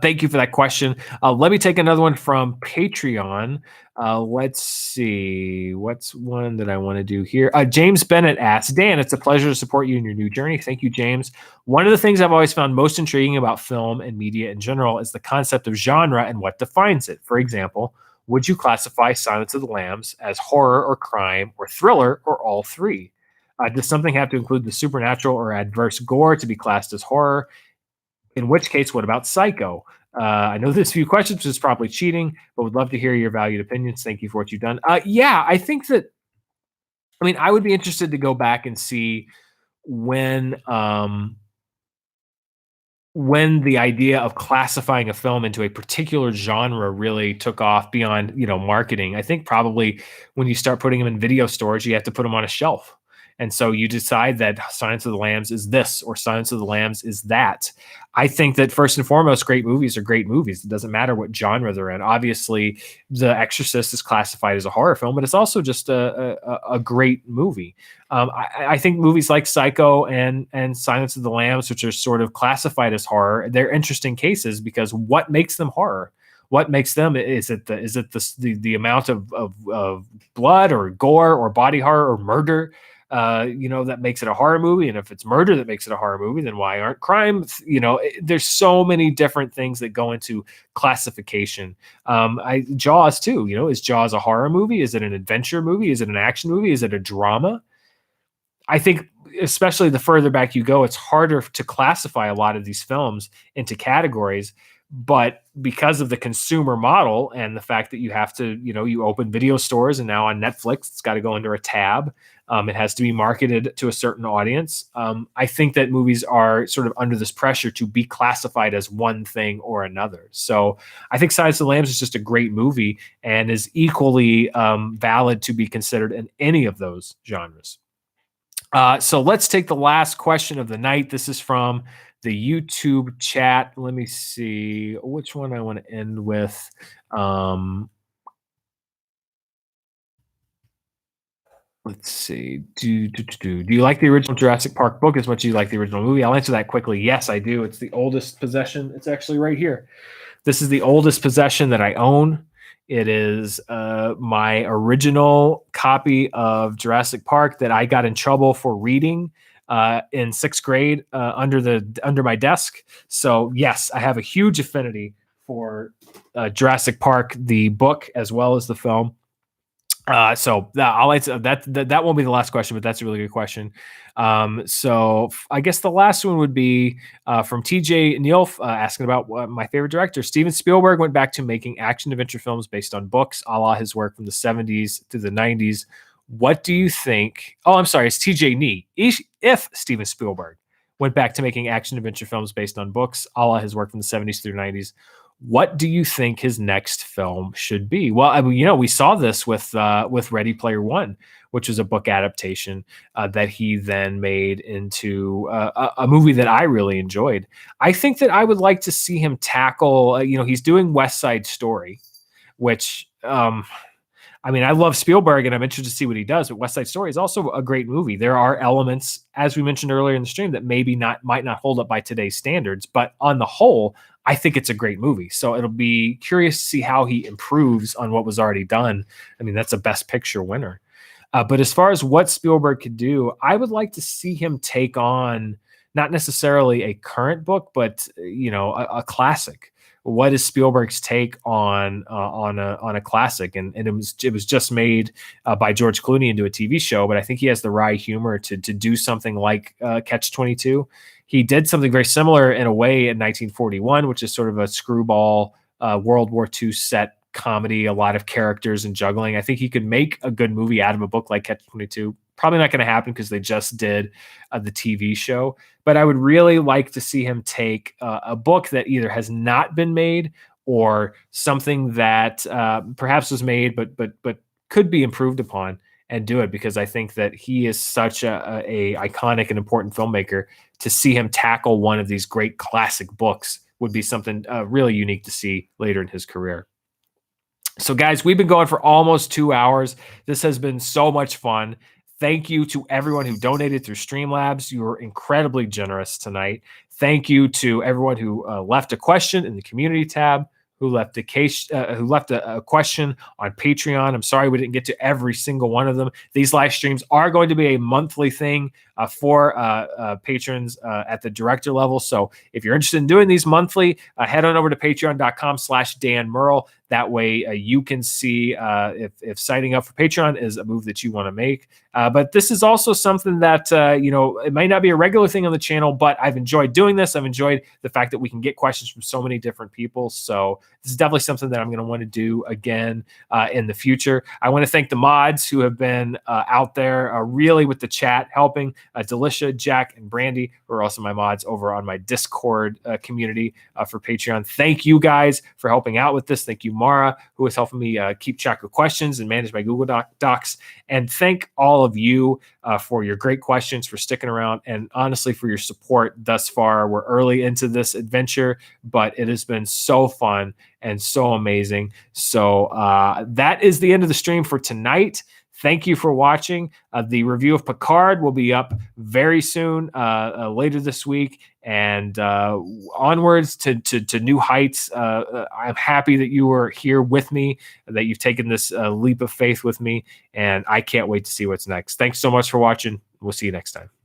Thank you for that question. Let me take another one from Patreon. Let's see. What's one that I want to do here? James Bennett asks, Dan, it's a pleasure to support you in your new journey. Thank you, James. One of the things I've always found most intriguing about film and media in general is the concept of genre and what defines it. For example, would you classify Silence of the Lambs as horror or crime or thriller or all three? Does something have to include the supernatural or adverse gore to be classed as horror? In which case, what about Psycho? I know there's a few questions, which is probably cheating, but would love to hear your valued opinions. Thank you for what you've done. Yeah, I think that, I would be interested to go back and see when the idea of classifying a film into a particular genre really took off beyond, marketing. I think probably when you start putting them in video storage, you have to put them on a shelf. And so you decide that Silence of the Lambs is this or Silence of the Lambs is that. I think that first and foremost, great movies are great movies. It doesn't matter what genre they're in. Obviously, The Exorcist is classified as a horror film, but it's also just a great movie. I think movies like Psycho and Silence of the Lambs, which are sort of classified as horror, they're interesting cases because what makes them horror? What makes them? Is it the amount of blood or gore or body horror or murder? That makes it a horror movie. And if it's murder that makes it a horror movie, then why aren't crime? There's so many different things that go into classification. Jaws too, is Jaws a horror movie? Is it an adventure movie? Is it an action movie? Is it a drama? I think especially the further back you go, it's harder to classify a lot of these films into categories. But because of the consumer model and the fact that you have to, you open video stores, and now on Netflix, it's got to go under a tab. It has to be marketed to a certain audience. I think that movies are sort of under this pressure to be classified as one thing or another. So I think Silence of the Lambs is just a great movie and is equally valid to be considered in any of those genres. So let's take the last question of the night. This is from the YouTube chat. Let me see which one I want to end with. Let's see. Do you like the original Jurassic Park book as much as you like the original movie? I'll answer that quickly. Yes, I do. It's the oldest possession. It's actually right here. This is the oldest possession that I own. It is my original copy of Jurassic Park that I got in trouble for reading in 6th grade under my desk. So yes, I have a huge affinity for Jurassic Park, the book, as well as the film. So I'll answer that won't be the last question, but that's a really good question. So I guess the last one would be from TJ Neilf asking about my favorite director. Steven Spielberg went back to making action adventure films based on books, a la his work from the 70s to the 90s. What do you think? Oh, I'm sorry. It's TJ Nee. If Steven Spielberg went back to making action adventure films based on books, a la his work from the 70s through 90s, what do you think his next film should be? Well, I mean, we saw this with Ready Player One, which was a book adaptation that he then made into a movie that I really enjoyed. I think that I would like to see him tackle, he's doing West Side Story, which, I mean, I love Spielberg and I'm interested to see what he does, but West Side Story is also a great movie. There are elements, as we mentioned earlier in the stream, that might not hold up by today's standards, but on the whole, I think it's a great movie. So it'll be curious to see how he improves on what was already done. I mean, that's a Best Picture winner. But as far as what Spielberg could do, I would like to see him take on not necessarily a current book, but a classic. What is Spielberg's take on a classic? And it was just made by George Clooney into a TV show, but I think he has the wry humor to do something like Catch-22. He did something very similar in a way in 1941, which is sort of a screwball World War II set comedy, a lot of characters and juggling. I think he could make a good movie out of a book like Catch-22. Probably not going to happen because they just did the TV show. But I would really like to see him take a book that either has not been made or something that perhaps was made but could be improved upon and do it, because I think that he is such a iconic and important filmmaker. To see him tackle one of these great classic books would be something really unique to see later in his career. So guys, we've been going for almost 2 hours. This has been so much fun. Thank you to everyone who donated through Streamlabs. You were incredibly generous tonight. Thank you to everyone who left a question in the community tab, who left a question on Patreon. I'm sorry we didn't get to every single one of them. These live streams are going to be a monthly thing for patrons at the director level. So if you're interested in doing these monthly, head on over to patreon.com/Dan Murrell. That way you can see if signing up for Patreon is a move that you want to make. But this is also something that, it might not be a regular thing on the channel, but I've enjoyed doing this. I've enjoyed the fact that we can get questions from so many different people. So this is definitely something that I'm going to want to do again in the future. I want to thank the mods who have been out there really with the chat helping. Delisha, Jack, and Brandy, who are also my mods over on my Discord community for Patreon. Thank you guys for helping out with this. Thank you, Mara, who is helping me keep track of questions and manage my Google Docs. And thank all of you for your great questions, for sticking around, and honestly for your support thus far. We're early into this adventure, but it has been so fun and so amazing. So that is the end of the stream for tonight. Thank you for watching. The review of Picard will be up very soon, later this week, and onwards to new heights. I'm happy that you were here with me, that you've taken this leap of faith with me, and I can't wait to see what's next. Thanks so much for watching. We'll see you next time.